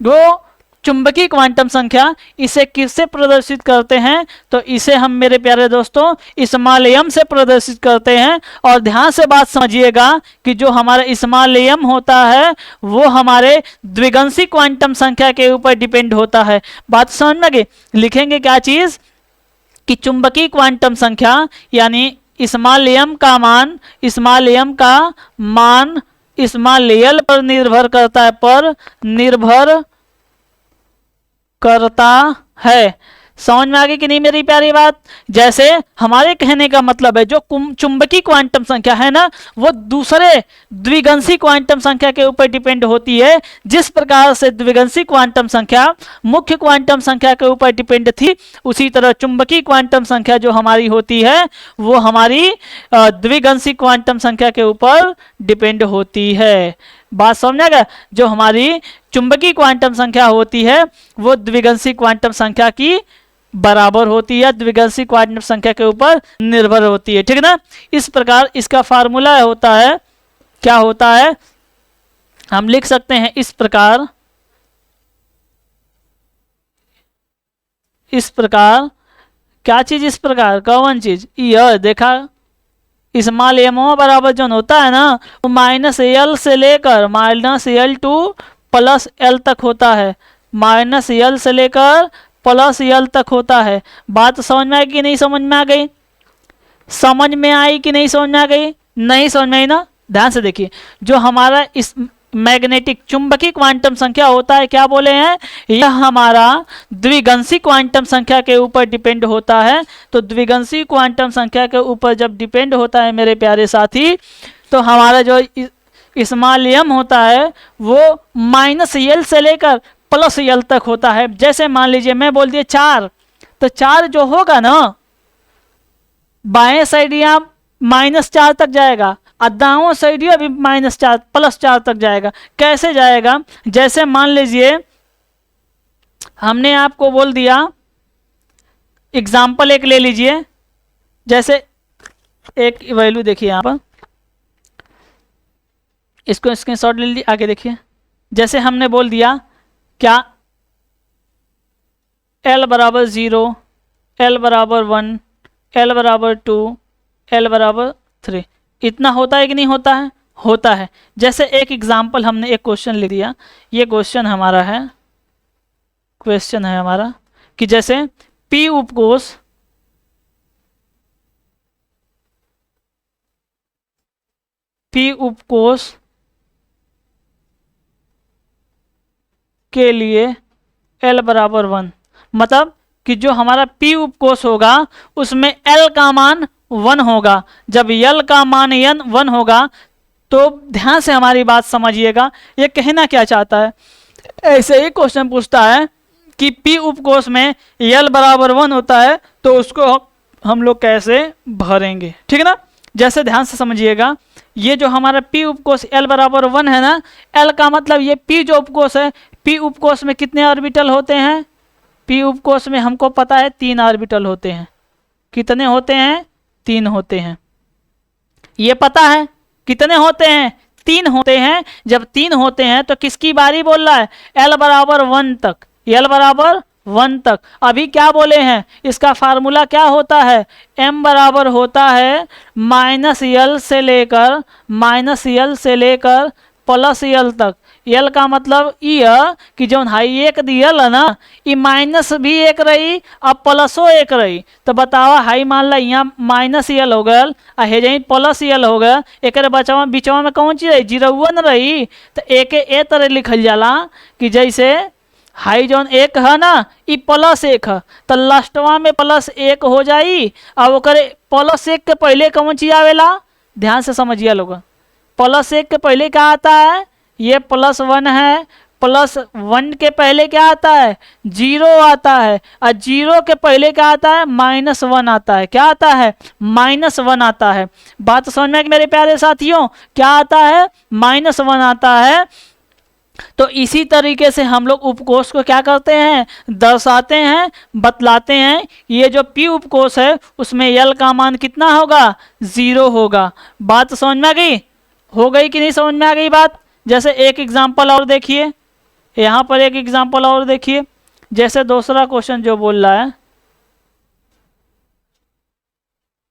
वो चुंबकीय क्वांटम संख्या, इसे किससे प्रदर्शित करते हैं, तो इसे हम मेरे प्यारे दोस्तों स्मॉल से प्रदर्शित करते हैं। और ध्यान से बात समझिएगा कि जो हमारा स्मॉल होता है वो हमारे द्विगंशी क्वांटम संख्या के ऊपर डिपेंड होता है। बात समझ में, लिखेंगे क्या चीज कि चुंबकीय क्वांटम संख्या यानी स्मॉल का मान स्मॉल एल पर निर्भर करता है। समझ में आ गई कि नहीं मेरी प्यारी बात। जैसे हमारे कहने का मतलब है जो चुंबकीय क्वांटम संख्या है ना, वो दूसरे द्विगंशी क्वांटम संख्या के ऊपर डिपेंड होती है। जिस प्रकार से द्विगंशी क्वांटम संख्या मुख्य क्वांटम संख्या के ऊपर डिपेंड थी, उसी तरह चुंबकीय क्वांटम संख्या जो हमारी होती है वो हमारी द्विगंशी क्वांटम संख्या के ऊपर डिपेंड होती है। बात समझा गया, जो हमारी चुंबकीय क्वांटम संख्या होती है वो द्विगंशी क्वांटम संख्या की बराबर होती है, द्विगंशी क्वांटम संख्या के ऊपर निर्भर होती है। ठीक है ना। इस प्रकार इसका फार्मूला होता है, क्या होता है, हम लिख सकते हैं इस प्रकार, क्या चीज इस प्रकार, कौन चीज, यह देखा स्मॉल एमओ बराबर जो होता है ना वो -L से लेकर -L2 +L तक होता है, -L से लेकर +L तक होता है। बात समझ में आई कि नहीं समझ में आ गई, समझ में आई कि नहीं समझ में आ गई, नहीं समझ में आई ना। ध्यान से देखिए, जो हमारा इस मैग्नेटिक चुंबकीय क्वांटम संख्या होता है, क्या बोले हैं, यह हमारा द्विगंशी क्वांटम संख्या के ऊपर डिपेंड होता है। तो द्विगंशी क्वांटम संख्या के ऊपर जब डिपेंड होता है मेरे प्यारे साथी, तो हमारा जो स्मॉल होता है वो -L से लेकर +L तक होता है। जैसे मान लीजिए मैं बोल दिए 4, तो 4 जो होगा ना बाएं साइड यहाँ -4 तक जाएगा, और दाओं साइड भी -4 +4 तक जाएगा। कैसे जाएगा, जैसे मान लीजिए हमने आपको बोल दिया, एग्जाम्पल एक ले लीजिए, जैसे एक वैल्यू देखिए यहाँ पर, इसको स्क्रीनशॉट ले लीजिए, आगे देखिए। जैसे हमने बोल दिया क्या L बराबर 0, L बराबर 1, L बराबर 2, L बराबर 3, इतना होता है कि नहीं होता है, होता है। जैसे एक एग्जाम्पल हमने एक क्वेश्चन लिख दिया, ये क्वेश्चन है हमारा कि जैसे P उपकोष के लिए L बराबर 1, मतलब कि जो हमारा P उपकोष होगा उसमें L का मान 1 होगा। जब यल का मान n 1 होगा तो ध्यान से हमारी बात समझिएगा, ये कहना क्या चाहता है। ऐसे ही क्वेश्चन पूछता है कि P उपकोष में यल बराबर 1 होता है तो उसको हम लोग कैसे भरेंगे, ठीक है ना। जैसे ध्यान से समझिएगा, ये जो हमारा P उपकोष L बराबर 1 है ना, L का मतलब ये P जो उपकोष है, P उपकोष में कितने ऑर्बिटल होते हैं, P उपकोष में हमको पता है 3 ऑर्बिटल होते हैं। कितने होते हैं, 3 होते हैं। ये पता है कितने होते हैं, 3 होते हैं। जब 3 होते हैं तो किसकी बारी बोल रहा है, L बराबर 1 तक, L बराबर 1 तक। अभी क्या बोले हैं, इसका फार्मूला क्या होता है, m बराबर होता है -l से लेकर प्लस यल तक। यल का मतलब यह कि जो हाई एक दियल है ना, ये माइनस भी एक रही अब प्लसो एक रही। तो बतावा हाई मान ला यहाँ माइनस यल हो गल आ हे जाई प्लस यल हो गया, एक बचावा बीचवा में कौन चीज रही, 0 रही। तो एक ए तरह लिखल जाला कि जैसे हाई जौन एक है ना, ई +1 है तो लास्टवा में +1 हो जाई। अब ओकरे +1 के पहले कौन चीज आवेला, ध्यान से समझिए लोग, +1 के पहले क्या आता है, ये +1 है, +1 के पहले क्या आता है, 0 आता है, और 0 के पहले क्या आता है, -1 आता है। क्या आता है, -1 आता है। बात समझ में मेरे प्यारे साथियों, क्या आता है, -1 आता है। तो इसी तरीके से हम लोग उपकोष को क्या करते हैं, दर्शाते हैं, बतलाते हैं। ये जो P उपकोष है उसमें L का मान कितना होगा, 0 होगा। बात समझ में आ गई, हो गई कि नहीं समझ में आ गई बात। जैसे एक एग्जांपल और देखिए, यहाँ पर एक एग्जांपल और देखिए। जैसे दूसरा क्वेश्चन जो बोल रहा है,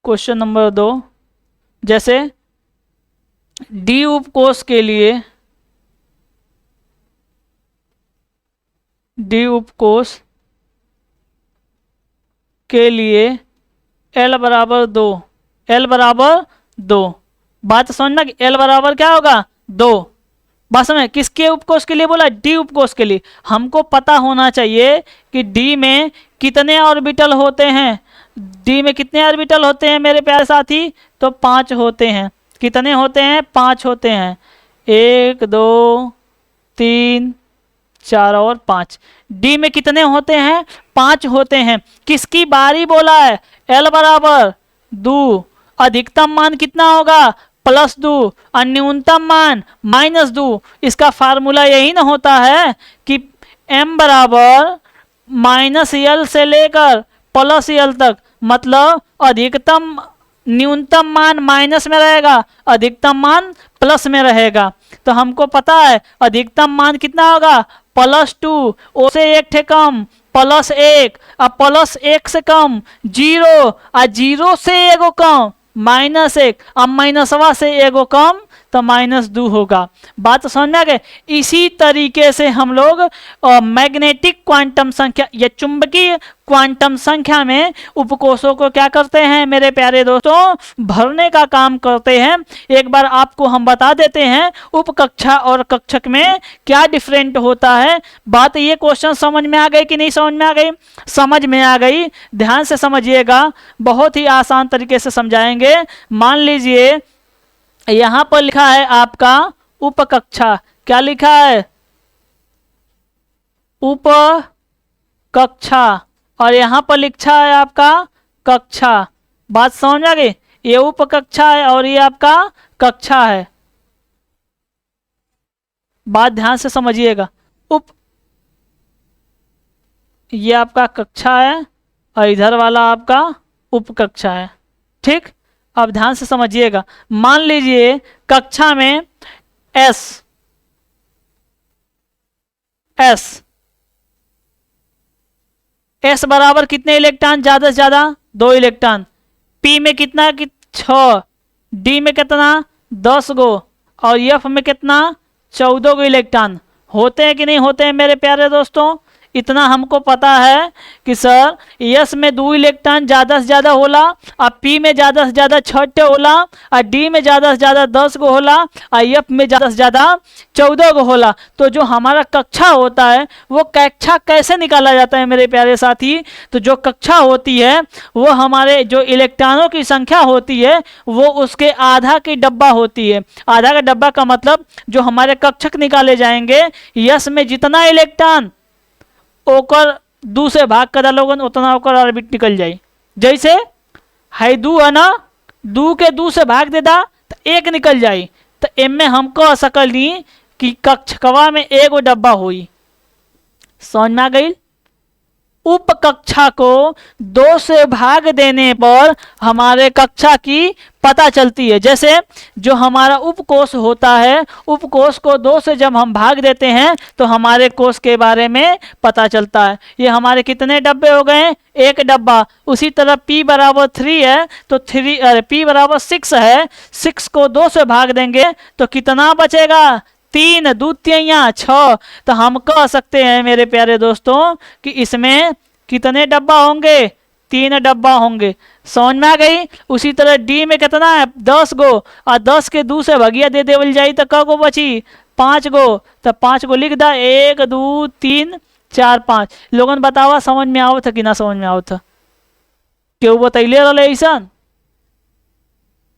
क्वेश्चन नंबर 2, जैसे D उपकोष के लिए, D उपकोष के लिए L बराबर 2, L बराबर 2। बात समझ में, L बराबर क्या होगा, 2। बात समझ, किसके उपकोष के लिए बोला, D उपकोष के लिए। हमको पता होना चाहिए कि D में कितने ऑर्बिटल होते हैं, D में कितने ऑर्बिटल होते हैं मेरे प्यारे साथी, तो 5 होते हैं। कितने होते हैं, 5 होते हैं, 1 2 3 4 और 5। D में कितने होते हैं, 5 होते हैं। किसकी बारी बोला है, L बराबर 2, अधिकतम मान कितना होगा, +2 और न्यूनतम मान -2। इसका फार्मूला यही ना होता है कि m बराबर -l से लेकर +l तक, मतलब अधिकतम न्यूनतम मान माइनस में रहेगा, अधिकतम मान प्लस में रहेगा। तो हमको पता है अधिकतम मान कितना होगा, +2, ओ से एक ठे कम +1, और +1 से कम 0, और 0 से एगो कम -1, अब माइनसवा से एगो कम तो -2 होगा। बात समझ में आ गई। इसी तरीके से हम लोग मैग्नेटिक क्वांटम संख्या या चुंबकीय क्वांटम संख्या में उपकोषों को क्या करते हैं मेरे प्यारे दोस्तों, भरने का काम करते हैं। एक बार आपको हम बता देते हैं उपकक्षा और कक्षक में क्या डिफरेंट होता है। बात ये क्वेश्चन समझ में आ गई कि नहीं समझ में आ गई, समझ में आ गई। ध्यान से समझिएगा, बहुत ही आसान तरीके से समझाएंगे। मान लीजिए यहां पर लिखा है आपका उपकक्षा, क्या लिखा है, उपकक्षा, और यहां पर लिखा है आपका कक्षा। बात समझ आ गई, ये उपकक्षा है और ये आपका कक्षा है। बात ध्यान से समझिएगा, ये आपका कक्षा है और इधर वाला आपका उपकक्षा है, ठीक। अब ध्यान से समझिएगा, मान लीजिए कक्षा में S बराबर कितने इलेक्ट्रॉन, ज्यादा से ज्यादा 2 इलेक्ट्रॉन। P में कितना, 6, D में कितना 10 गो, और F में कितना 14 गो इलेक्ट्रॉन। होते हैं कि नहीं होते हैं मेरे प्यारे दोस्तों। इतना हमको पता है कि सर यस में 2 इलेक्ट्रॉन ज़्यादा से ज़्यादा होला, और पी में ज़्यादा से ज़्यादा 6 होला, और डी में ज़्यादा से ज़्यादा 10 गो होला, और एफ में ज़्यादा से ज़्यादा 14 गो होला। तो जो हमारा कक्षा होता है वो कक्षा कैसे निकाला जाता है मेरे प्यारे साथी? तो जो कक्षा होती है वो हमारे जो इलेक्ट्रॉनों की संख्या होती है वो उसके आधा की डब्बा होती है। आधा का डब्बा का मतलब जो हमारे कक्षक निकाले जाएंगे, यस में जितना इलेक्ट्रॉन ओकर 2 से भाग कर लोगन उतना ओकर ऑर्बिट निकल जाई। जैसे है 2 है ना, 2 के 2 से भाग दे दा तो 1 निकल जाई। तो एम में हम कह सकली कि कक्षकवा में एगो डब्बा हुई। समझ में आ गई? उपकक्षा को 2 से भाग देने पर हमारे कक्षा की पता चलती है। जैसे जो हमारा उपकोष होता है, उपकोष को 2 से जब हम भाग देते हैं तो हमारे कोष के बारे में पता चलता है। ये हमारे कितने डब्बे हो गए? 1 डब्बा। उसी तरह p बराबर 3 है तो p बराबर 6 है, 6 को 2 से भाग देंगे तो कितना बचेगा? 3 दूतियाँ 6। तो हम कह सकते हैं मेरे प्यारे दोस्तों कि इसमें कितने डब्बा होंगे? 3 डब्बा होंगे। समझ में आ गई? उसी तरह डी में कितना है? 10 गो, और 10 के 2 से भगिया दे देवल जाई तो क गो बची? 5 गो। तो 5 गो लिख दा, 1 2 3 4 5। लोगन बतावा समझ में आवत है कि ना समझ में आवत है? क्यों बतैले रहे ऐसा?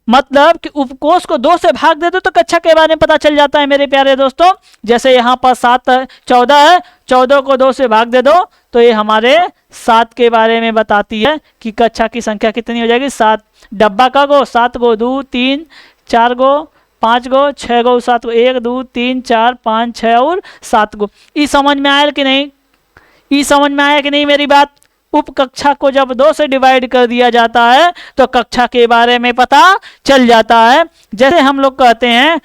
मतलब कि उपकोष को 2 से भाग दे दो तो कक्षा के बारे में पता चल जाता है मेरे प्यारे दोस्तों। जैसे यहाँ पर 14 है, 14 को 2 से भाग दे दो तो ये हमारे 7 के बारे में बताती है कि कक्षा की संख्या कितनी हो जाएगी? 7। डब्बा का गो 7 गो, 2 3 4 गो, 5 गो, 6 गो, 7 गो, 1 2 3 4 5 6 और 7 गो। ये समझ में आया कि नहीं? ये समझ में आया कि नहीं मेरी बात? उपकक्षा को जब 2 से डिवाइड कर दिया जाता है तो कक्षा के बारे में पता चल जाता है। जैसे हम लोग कहते हैं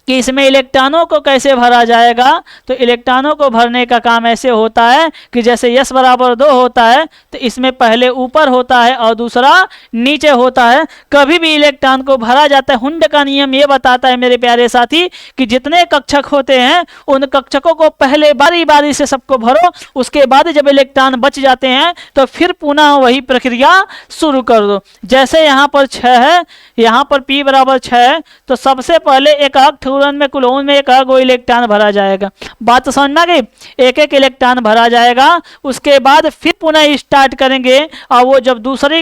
कि इसमें इलेक्ट्रॉनों को कैसे भरा जाएगा, तो इलेक्ट्रॉनों को भरने का काम ऐसे होता है कि जैसे यस बराबर 2 होता है तो इसमें पहले ऊपर होता है और दूसरा नीचे होता है। कभी भी इलेक्ट्रॉन को भरा जाता है, हुंड का नियम ये बताता है मेरे प्यारे साथी कि जितने कक्षक होते हैं उन कक्षकों को पहले बारी बारी से सबको भरो, उसके बाद जब इलेक्ट्रॉन बच जाते हैं तो फिर पुनः वही प्रक्रिया शुरू कर दो। जैसे यहाँ पर 6 है, यहाँ पर p बराबर 6 है तो सबसे पहले एक ठूरन में कुलोन में 1 गो इलेक्ट्रॉन भरा जाएगा। बात तो समझ में आ गई? 1 इलेक्ट्रॉन भरा जाएगा, उसके बाद फिर पुनः स्टार्ट करेंगे और वो जब दूसरी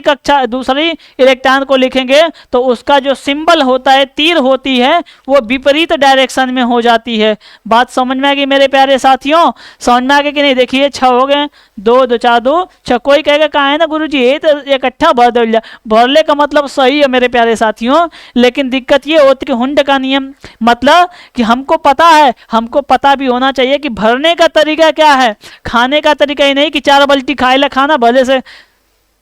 इलेक्ट्रॉन को लिखेंगे तो उसका जो सिंबल होता है, तीर होती है, वो विपरीत डायरेक्शन में हो जाती है। बात समझ में आ गई मेरे प्यारे साथियों? समझ में आ गई कि नहीं? देखिए 6 हो गए, 2 2 4 2 6। कोई कहेगा कहा है ना गुरुजी ये तो इकट्ठा भर दो। भरले का मतलब सही है मेरे प्यारे साथियों, लेकिन दिक्कत ये होती है कि हुंड का नियम मतलब कि हमको पता है, हमको पता भी होना चाहिए कि भरने का तरीका क्या है। खाने का तरीका ही नहीं कि 4 बाल्टी खाए ला खाना भले से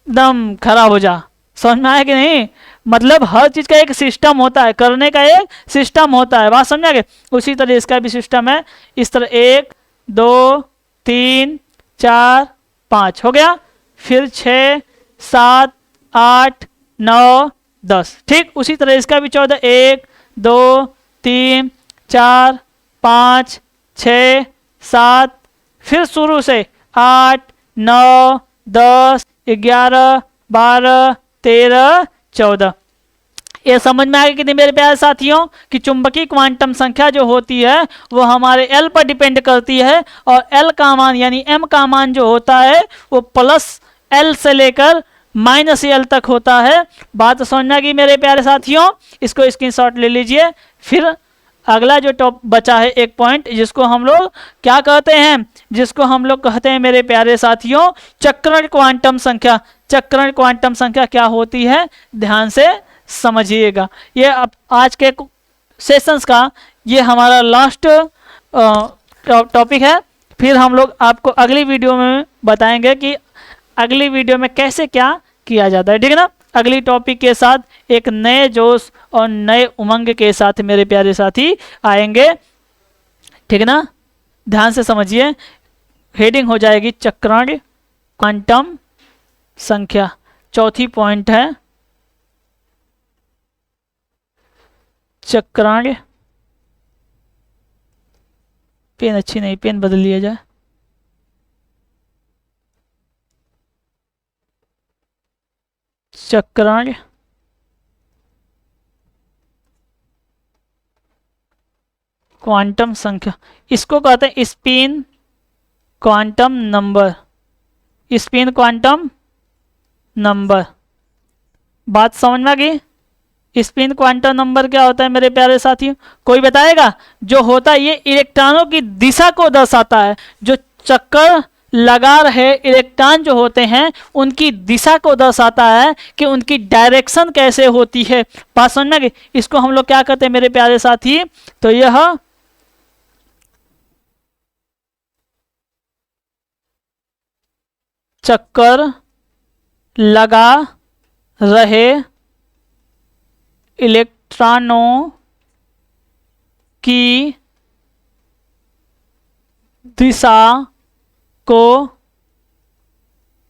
दम खराब हो जा। समझ में आया कि नहीं? मतलब हर चीज का एक सिस्टम होता है, करने का एक सिस्टम होता है। बात समझा गए? उसी तरह इसका भी सिस्टम है। इस तरह 1 2 3 4 5 हो गया, फिर 6 7 8 9 10। ठीक उसी तरह इसका भी 14 1 2 3 4 5 6 7, फिर शुरू से 8 9 10 11 12 13 14। ये समझ में आ गया कि नहीं मेरे प्यारे साथियों कि चुंबकीय क्वांटम संख्या जो होती है वो हमारे एल पर डिपेंड करती है, और एल का मान यानी एम का मान जो होता है वो प्लस एल से लेकर माइनस एल तक होता है। बात समझ में आ गई मेरे प्यारे साथियों? इसको स्क्रीनशॉट ले लीजिए। फिर अगला जो टॉप बचा है एक पॉइंट, जिसको हम लोग क्या कहते हैं? जिसको हम लोग कहते हैं मेरे प्यारे साथियों चक्रण क्वांटम संख्या। चक्रण क्वांटम संख्या क्या होती है, ध्यान से समझिएगा। ये अब आज के सेशंस का ये हमारा लास्ट टॉपिक है। फिर हम लोग आपको अगली वीडियो में बताएंगे कि अगली वीडियो में कैसे क्या किया जाता है। ठीक है ना? अगली टॉपिक के साथ एक नए जोश और नए उमंग के साथ मेरे प्यारे साथी आएंगे। ठीक है ना? ध्यान से समझिए। हेडिंग हो जाएगी चक्रण क्वांटम संख्या। चौथी पॉइंट है चक्रण। पेन अच्छी नहीं, पेन बदल लिया जाए। चक्रण क्वांटम संख्या, इसको कहते हैं spin quantum number, spin quantum number. बात समझ में आ गई? स्पिन क्वांटम नंबर क्या होता है मेरे प्यारे साथियों? कोई बताएगा? जो होता है ये इलेक्ट्रॉनों की दिशा को दर्शाता है। जो चक्कर लगा रहे इलेक्ट्रॉन जो होते हैं उनकी दिशा को दर्शाता है कि उनकी डायरेक्शन कैसे होती है। बात समझ में आ गई? इसको हम लोग क्या कहते हैं मेरे प्यारे साथी? तो यह चक्कर लगा रहे इलेक्ट्रॉनों की दिशा को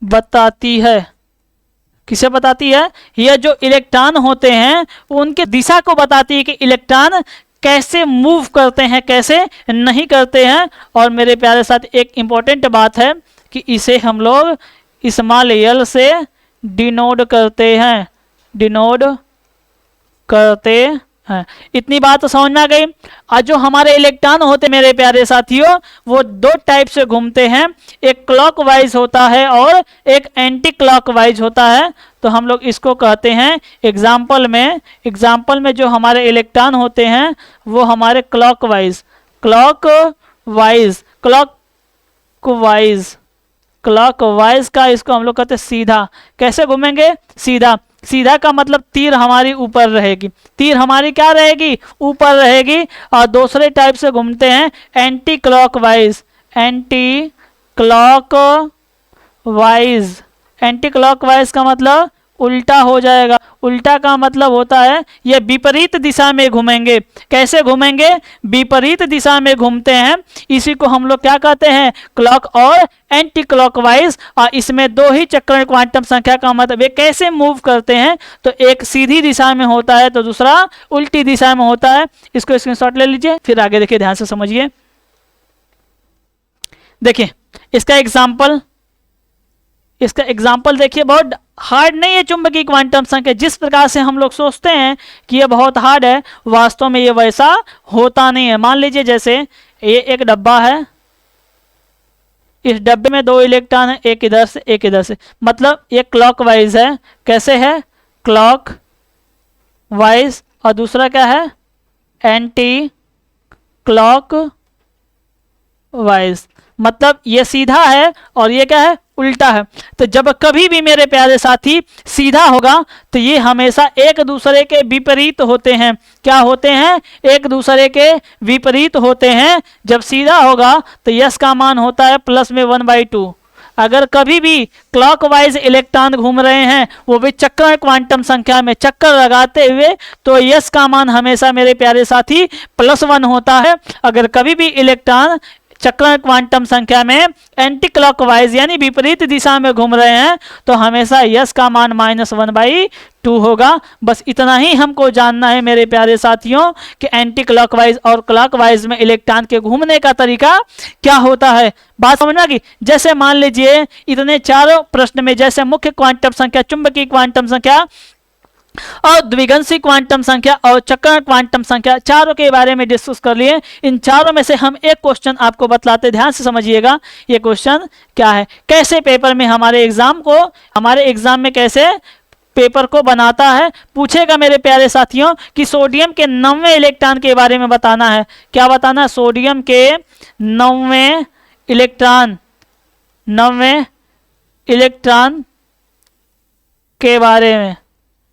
बताती है। किसे बताती है? यह जो इलेक्ट्रॉन होते हैं उनके दिशा को बताती है कि इलेक्ट्रॉन कैसे मूव करते हैं, कैसे नहीं करते हैं। और मेरे प्यारे साथ एक इंपॉर्टेंट बात है कि इसे हम लोग स्मॉल एल से डिनोट करते हैं, डिनोट करते हैं। इतनी बात तो समझ में आ गई। आज जो हमारे इलेक्ट्रॉन होते मेरे प्यारे साथियों वो दो टाइप से घूमते हैं, एक क्लॉकवाइज होता है और एक एंटी क्लॉकवाइज होता है। तो हम लोग इसको कहते हैं एग्जाम्पल में जो हमारे इलेक्ट्रॉन होते हैं वो हमारे क्लॉकवाइज का इसको हम लोग कहते हैं सीधा। कैसे घूमेंगे? सीधा। सीधा का मतलब तीर हमारी ऊपर रहेगी, तीर हमारी क्या रहेगी? ऊपर रहेगी। और दूसरे टाइप से घूमते हैं एंटी क्लॉकवाइज, एंटी क्लॉकवाइज का मतलब उल्टा हो जाएगा। उल्टा का मतलब होता है ये विपरीत दिशा में घूमेंगे। कैसे घूमेंगे? विपरीत दिशा में घूमते हैं। इसी को हम लोग क्या कहते हैं? क्लॉक और एंटी क्लॉकवाइज। और इसमें दो ही चक्रण क्वांटम संख्या का मतलब ये कैसे मूव करते हैं, तो एक सीधी दिशा में होता है तो दूसरा उल्टी दिशा में होता है। इसको स्क्रीनशॉट ले लीजिए, फिर आगे देखिए, ध्यान से समझिए। देखिए इसका एग्जाम्पल देखिए, बहुत हार्ड नहीं है चुंबकीय क्वांटम संख्या। जिस प्रकार से हम लोग सोचते हैं कि ये बहुत हार्ड है, वास्तव में ये वैसा होता नहीं है। मान लीजिए जैसे ये एक डब्बा है, इस डब्बे में दो इलेक्ट्रॉन है, एक इधर से एक इधर से, मतलब ये क्लॉकवाइज है। कैसे है? क्लॉकवाइज। और दूसरा क्या है? Anti clockwise. मतलब ये सीधा है और ये क्या है? उल्टा है। तो जब कभी भी मेरे प्यारे साथी सीधा होगा तो ये हमेशा एक दूसरे के विपरीत होते हैं। क्या होते हैं? एक दूसरे के विपरीत होते हैं। जब सीधा होगा तो यस का मान होता है प्लस में 1/2। अगर कभी भी क्लॉकवाइज इलेक्ट्रॉन घूम रहे हैं वो भी चक्कर क्वांटम संख्या में चक्कर लगाते हुए, तो यस का मान हमेशा मेरे प्यारे साथी +1 होता है। अगर कभी भी इलेक्ट्रॉन चक्रण क्वांटम संख्या में एंटी क्लॉकवाइज यानी विपरीत दिशा में घूम रहे हैं तो हमेशा यस का मान -1/2 होगा। बस इतना ही हमको जानना है मेरे प्यारे साथियों कि एंटी क्लॉकवाइज और क्लॉकवाइज में इलेक्ट्रॉन के घूमने का तरीका क्या होता है। बात समझना कि जैसे मान लीजिए इतने चारों प्रश्न में, जैसे मुख्य क्वांटम संख्या, चुंबकीय क्वांटम संख्या और द्विगंशी क्वांटम संख्या और चक्रण क्वांटम संख्या, चारों के बारे में डिस्कस कर लिए। इन चारों में से हम एक क्वेश्चन आपको बतलाते, ध्यान से समझिएगा। ये क्वेश्चन क्या है, कैसे पेपर में हमारे एग्जाम में कैसे पेपर को बनाता है। पूछेगा मेरे प्यारे साथियों कि सोडियम के 9वें इलेक्ट्रॉन के बारे में बताना है। क्या बताना है? सोडियम के 9वें इलेक्ट्रॉन के बारे में,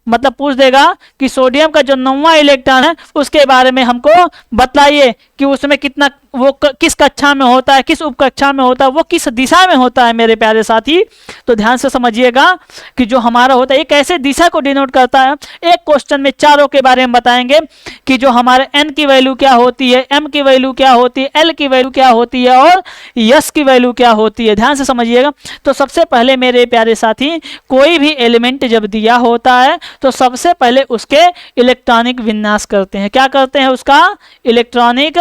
मतलब पूछ देगा कि सोडियम का जो 9वां इलेक्ट्रॉन है उसके बारे में हमको बतलाइए कि उसमें कितना, वो किस कक्षा में होता है, किस उपकक्षा में होता है, वो किस दिशा में होता है मेरे प्यारे साथी। तो ध्यान से समझिएगा कि जो हमारा होता है ये कैसे दिशा को डिनोट करता है। एक क्वेश्चन में चारों के बारे में बताएंगे कि जो हमारे एन की वैल्यू क्या होती है, एम की वैल्यू क्या होती है, एल की वैल्यू क्या होती है और यस की वैल्यू क्या होती है। ध्यान से समझिएगा। तो सबसे पहले मेरे प्यारे साथी, कोई भी एलिमेंट जब दिया होता है तो सबसे पहले उसके इलेक्ट्रॉनिक विन्यास करते हैं। क्या करते हैं? उसका इलेक्ट्रॉनिक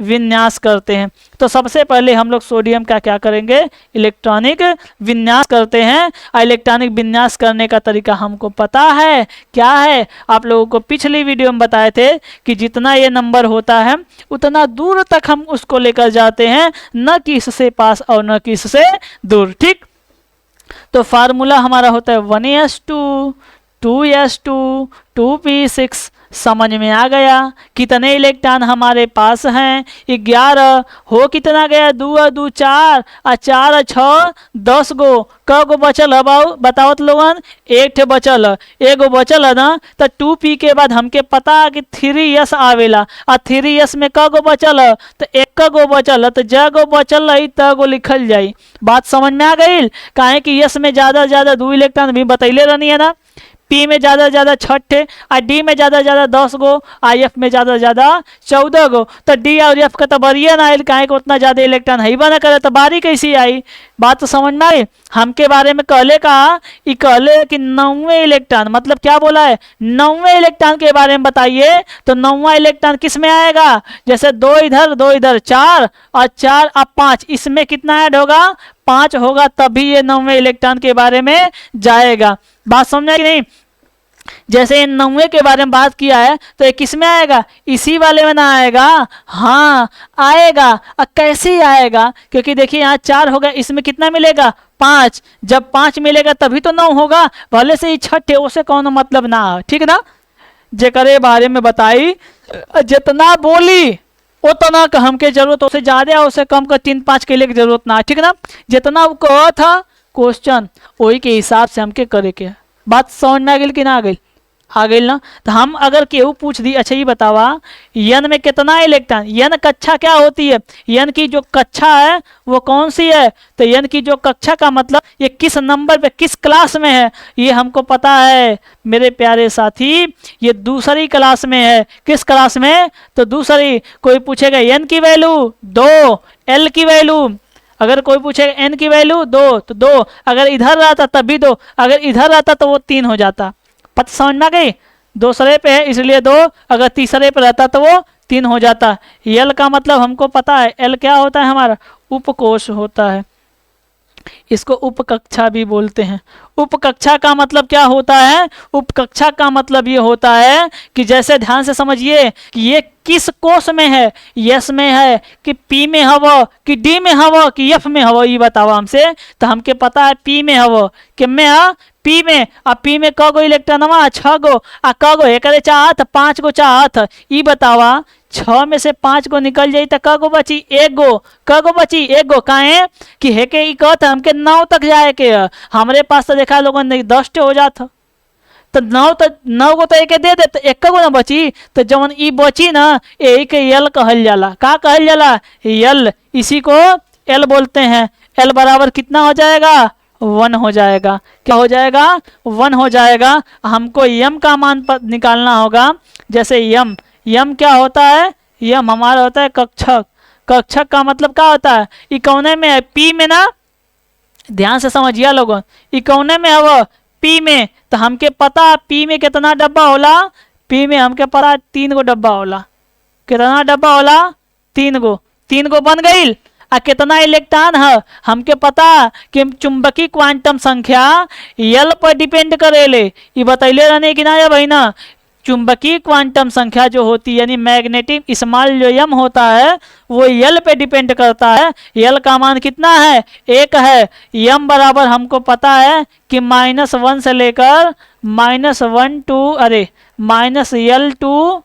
विन्यास करते हैं। तो सबसे पहले हम लोग सोडियम का क्या करेंगे, इलेक्ट्रॉनिक विन्यास करते हैं। और इलेक्ट्रॉनिक विन्यास करने का तरीका हमको पता है क्या है, आप लोगों को पिछली वीडियो में बताए थे कि जितना ये नंबर होता है उतना दूर तक हम उसको लेकर जाते हैं, न कि इससे पास और न कि इससे दूर। ठीक, तो फार्मूला हमारा होता है 1s2 2s2 2p6। समझ में आ गया कितने इलेक्ट्रॉन हमारे पास हैं, 11। हो कितना गया, 2 और 2 4 और 4 और 6 10 गो। क गो बचल है बताओ तो लोगन, एक ठे बचल है, एगो बचल है ना। तो 2p के बाद हमके पता है कि 3s आवेला, और 3s में क गो बचल है, तो 1 गो बचल है, तो ज गो बचल है त गो लिखल जाई। बात समझ में आ गई, काहे कि यस में ज़्यादा से ज़्यादा 2 इलेक्ट्रॉन भी बतैले रहनी है ना, पी में ज़्यादा से ज़्यादा 6 और डी में ज़्यादा से ज़्यादा 10 गो, आई एफ में ज़्यादा से ज़्यादा 14 गो। तो डी और एफ का तो बरिया ना आयल, काहे को उतना ज़्यादा इलेक्ट्रॉन है बना करे, तो बारी कैसी आई। बात तो समझ में आई। हमके बारे में कहले कहा, ये कहले कि 9वें इलेक्ट्रॉन, मतलब क्या बोला है, 9वें इलेक्ट्रॉन के बारे में बताइए। तो 9वां इलेक्ट्रॉन किस में आएगा, जैसे 2 इधर 2 इधर 4 और 4 और 5, इसमें कितना ऐड होगा, 5 होगा, तभी ये 9वें इलेक्ट्रॉन के बारे में जाएगा। बात समझ कि नहीं। जैसे इन 9वें के बारे में बात किया है, तो ये किस में आएगा, इसी वाले में ना आएगा, हाँ आएगा। और कैसे आएगा, क्योंकि देखिए यहाँ 4 होगा, इसमें कितना मिलेगा, 5। जब 5 मिलेगा तभी तो 9 होगा, भले से ही 6 उसे कौन मतलब ना, ठीक ना। जेकरे बारे में बताई, जितना बोली उतना का हमके जरूरत, उससे ज्यादा उससे कम का 3-5 के लिए जरूरत ना, ठीक ना। जितना वो कहा था क्वेश्चन वही के हिसाब से हमके करे के। बात समझ में आ गई कि ना आ गई ना। तो हम अगर केहू पूछ दी, अच्छा ये बतावा यन में कितना इलेक्ट्रॉन, यन कक्षा क्या होती है, यन की जो कक्षा है वो कौन सी है। तो यन की जो कक्षा का मतलब ये किस नंबर पे किस क्लास में है, ये हमको पता है मेरे प्यारे साथी, ये दूसरी क्लास में है। किस क्लास में, तो दूसरी। कोई पूछेगा एन की वैल्यू 2, एल की वैल्यू, अगर कोई पूछेगा एन की वैल्यू 2 तो 2, अगर इधर रहता तब भी 2, अगर इधर रहता तो वो 3 हो जाता। पता समझ में आ गई, दूसरे पे है इसलिए 2, अगर तीसरे पे रहता तो वो 3 हो जाता। एल का मतलब हमको पता है, एल क्या होता है, हमारा उपकोष होता है, इसको उपकक्षा भी बोलते हैं। उपकक्षा का मतलब क्या होता है, उपकक्षा का मतलब ये होता है कि जैसे ध्यान से समझिए कि ये किस कोष में है, यस में है कि पी में हवा कि डी में हवा कि एफ में हवा, ये बताओ हमसे। तो हमके पता है पी में हवा, कि में है पी में, आ पी में क गो इलेक्ट्रॉन, 6 गो, आ क गो एक चाहत 5 गो चाहत, ये बतावा 6 में से 5 गो निकल जाई तो क गो बची, 1 गो। क गो बची, 1 गो। काहे कि है के कहत हमके 9 तक जाए के, हमारे पास तो देखा लोगों ने 10 हो जाता, तो 9 गो तो एक दे दे, तो 1 गो ना बची। तो जवन ई बची ना, यही के यल कहल जाला। का कहल जाला, यल, इसी को एल बोलते हैं। एल बराबर कितना हो जाएगा, 1 हो जाएगा। क्या हो जाएगा, 1 हो जाएगा। हमको यम का मान निकालना होगा। जैसे यम, यम क्या होता है, यम हमारा होता है कक्षक। कक्षक का मतलब क्या होता है, ये कौने में है, पी में ना, ध्यान से समझिए लोगों, ये कौने में है वो, पी में। तो हमके पता पी में कितना डब्बा होला, पी में हमके पता 3 गो डब्बा होला। कितना डब्बा होला, 3 गो। 3 गो बन गई। आ कितना इलेक्ट्रॉन है, हमके पता कि चुंबकीय क्वांटम संख्या यल पर डिपेंड करेले, ये बतैले रहने कि ना या भाई ना। चुंबकीय क्वांटम संख्या जो होती है, यानी मैग्नेटिक स्मॉल जो यम होता है, वो यल पे डिपेंड करता है। यल का मान कितना है, 1 है। यम बराबर हमको पता है कि -1 से लेकर -1 टू -L टू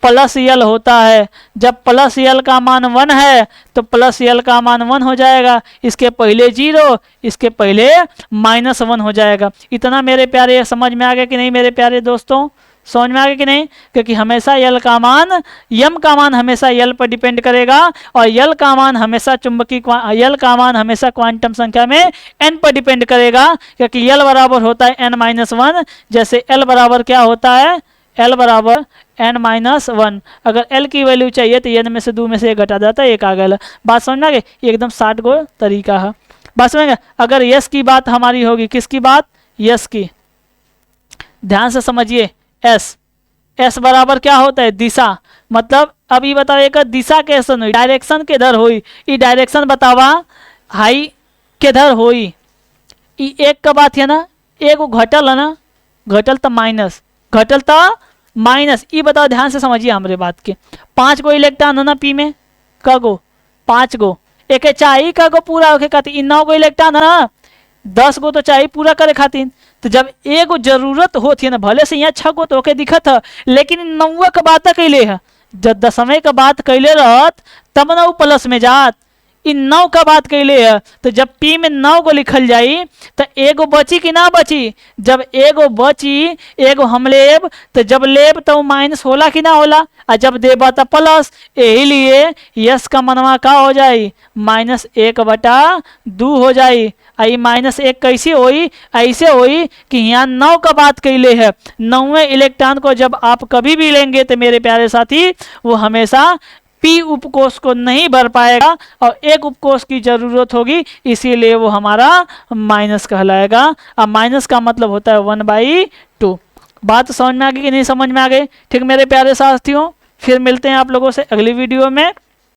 +L होता है। जब +L का मान 1 है तो +L का मान 1 हो जाएगा। इसके पहले 0, इसके पहले -1 हो जाएगा। इतना मेरे प्यारे समझ में आ गया कि नहीं मेरे प्यारे दोस्तों, समझ में आ गया कि नहीं। क्योंकि हमेशा यल का मान, यम का मान हमेशा यल पर डिपेंड करेगा, और यल का मान हमेशा यल का मान हमेशा क्वांटम संख्या में n पर डिपेंड करेगा। क्योंकि यल बराबर होता है n-1। जैसे l बराबर क्या होता है, l बराबर n-1। अगर l की वैल्यू चाहिए तो n में से 2 में से 1 घटा जाता है, 1 आ गया। बात समझ में आ गई, एकदम 60 गो तरीका है। बात समझ गए। अगर यस की बात हमारी होगी, किसकी बात, यस की, ध्यान से समझिए। एस बराबर क्या होता है, दिशा। मतलब अब ये बताओ एक दिशा कैसन हुई, डायरेक्शन किधर हुई, ये डायरेक्शन बतावा हाई किधर हुई। ये एक का बात है ना, एक वो घटल है ना, घटल तो माइनस, घटल तो माइनस। ये बताओ ध्यान से समझिए हमारे बात के, 5 गो इलेक्ट्रॉन है ना पी में, कगो 5 गो, एक चाहिए कगो पूरा होके खातिर, 9 गो इलेक्ट्रॉन है ना, 10 गो तो चाहिए पूरा करे खातिर। तो जब एगो जरूरत होती है ना, भले से यहाँ 6 गो तो होके दिखत है, लेकिन 9 का बात कैले है, जब 10वें का बात कैले रहत तब ना वो प्लस में जात, इन 9 का बात कैले है। तो जब पी में 9 गो लिखल जाई तो एगो बची कि ना बची, जब एगो बची एगो हम लेब, तो जब लेब तो माइनस होला कि ना होला, और जब देबा तो प्लस। यही लिए यस का मनवा का हो जाई -1/2 हो जाई। आई -1 कैसे होई, ऐसे होई कि यहाँ 9 का बात कैले है, 9वें इलेक्ट्रॉन को जब आप कभी भी लेंगे तो मेरे प्यारे साथी वो हमेशा पी उपकोष को नहीं भर पाएगा और एक उपकोष की जरूरत होगी, इसीलिए वो हमारा माइनस कहलाएगा। अब माइनस का मतलब होता है 1/2। बात समझ में आ गई कि नहीं समझ में आ गई? ठीक मेरे प्यारे साथियों, फिर मिलते हैं आप लोगों से अगली वीडियो में।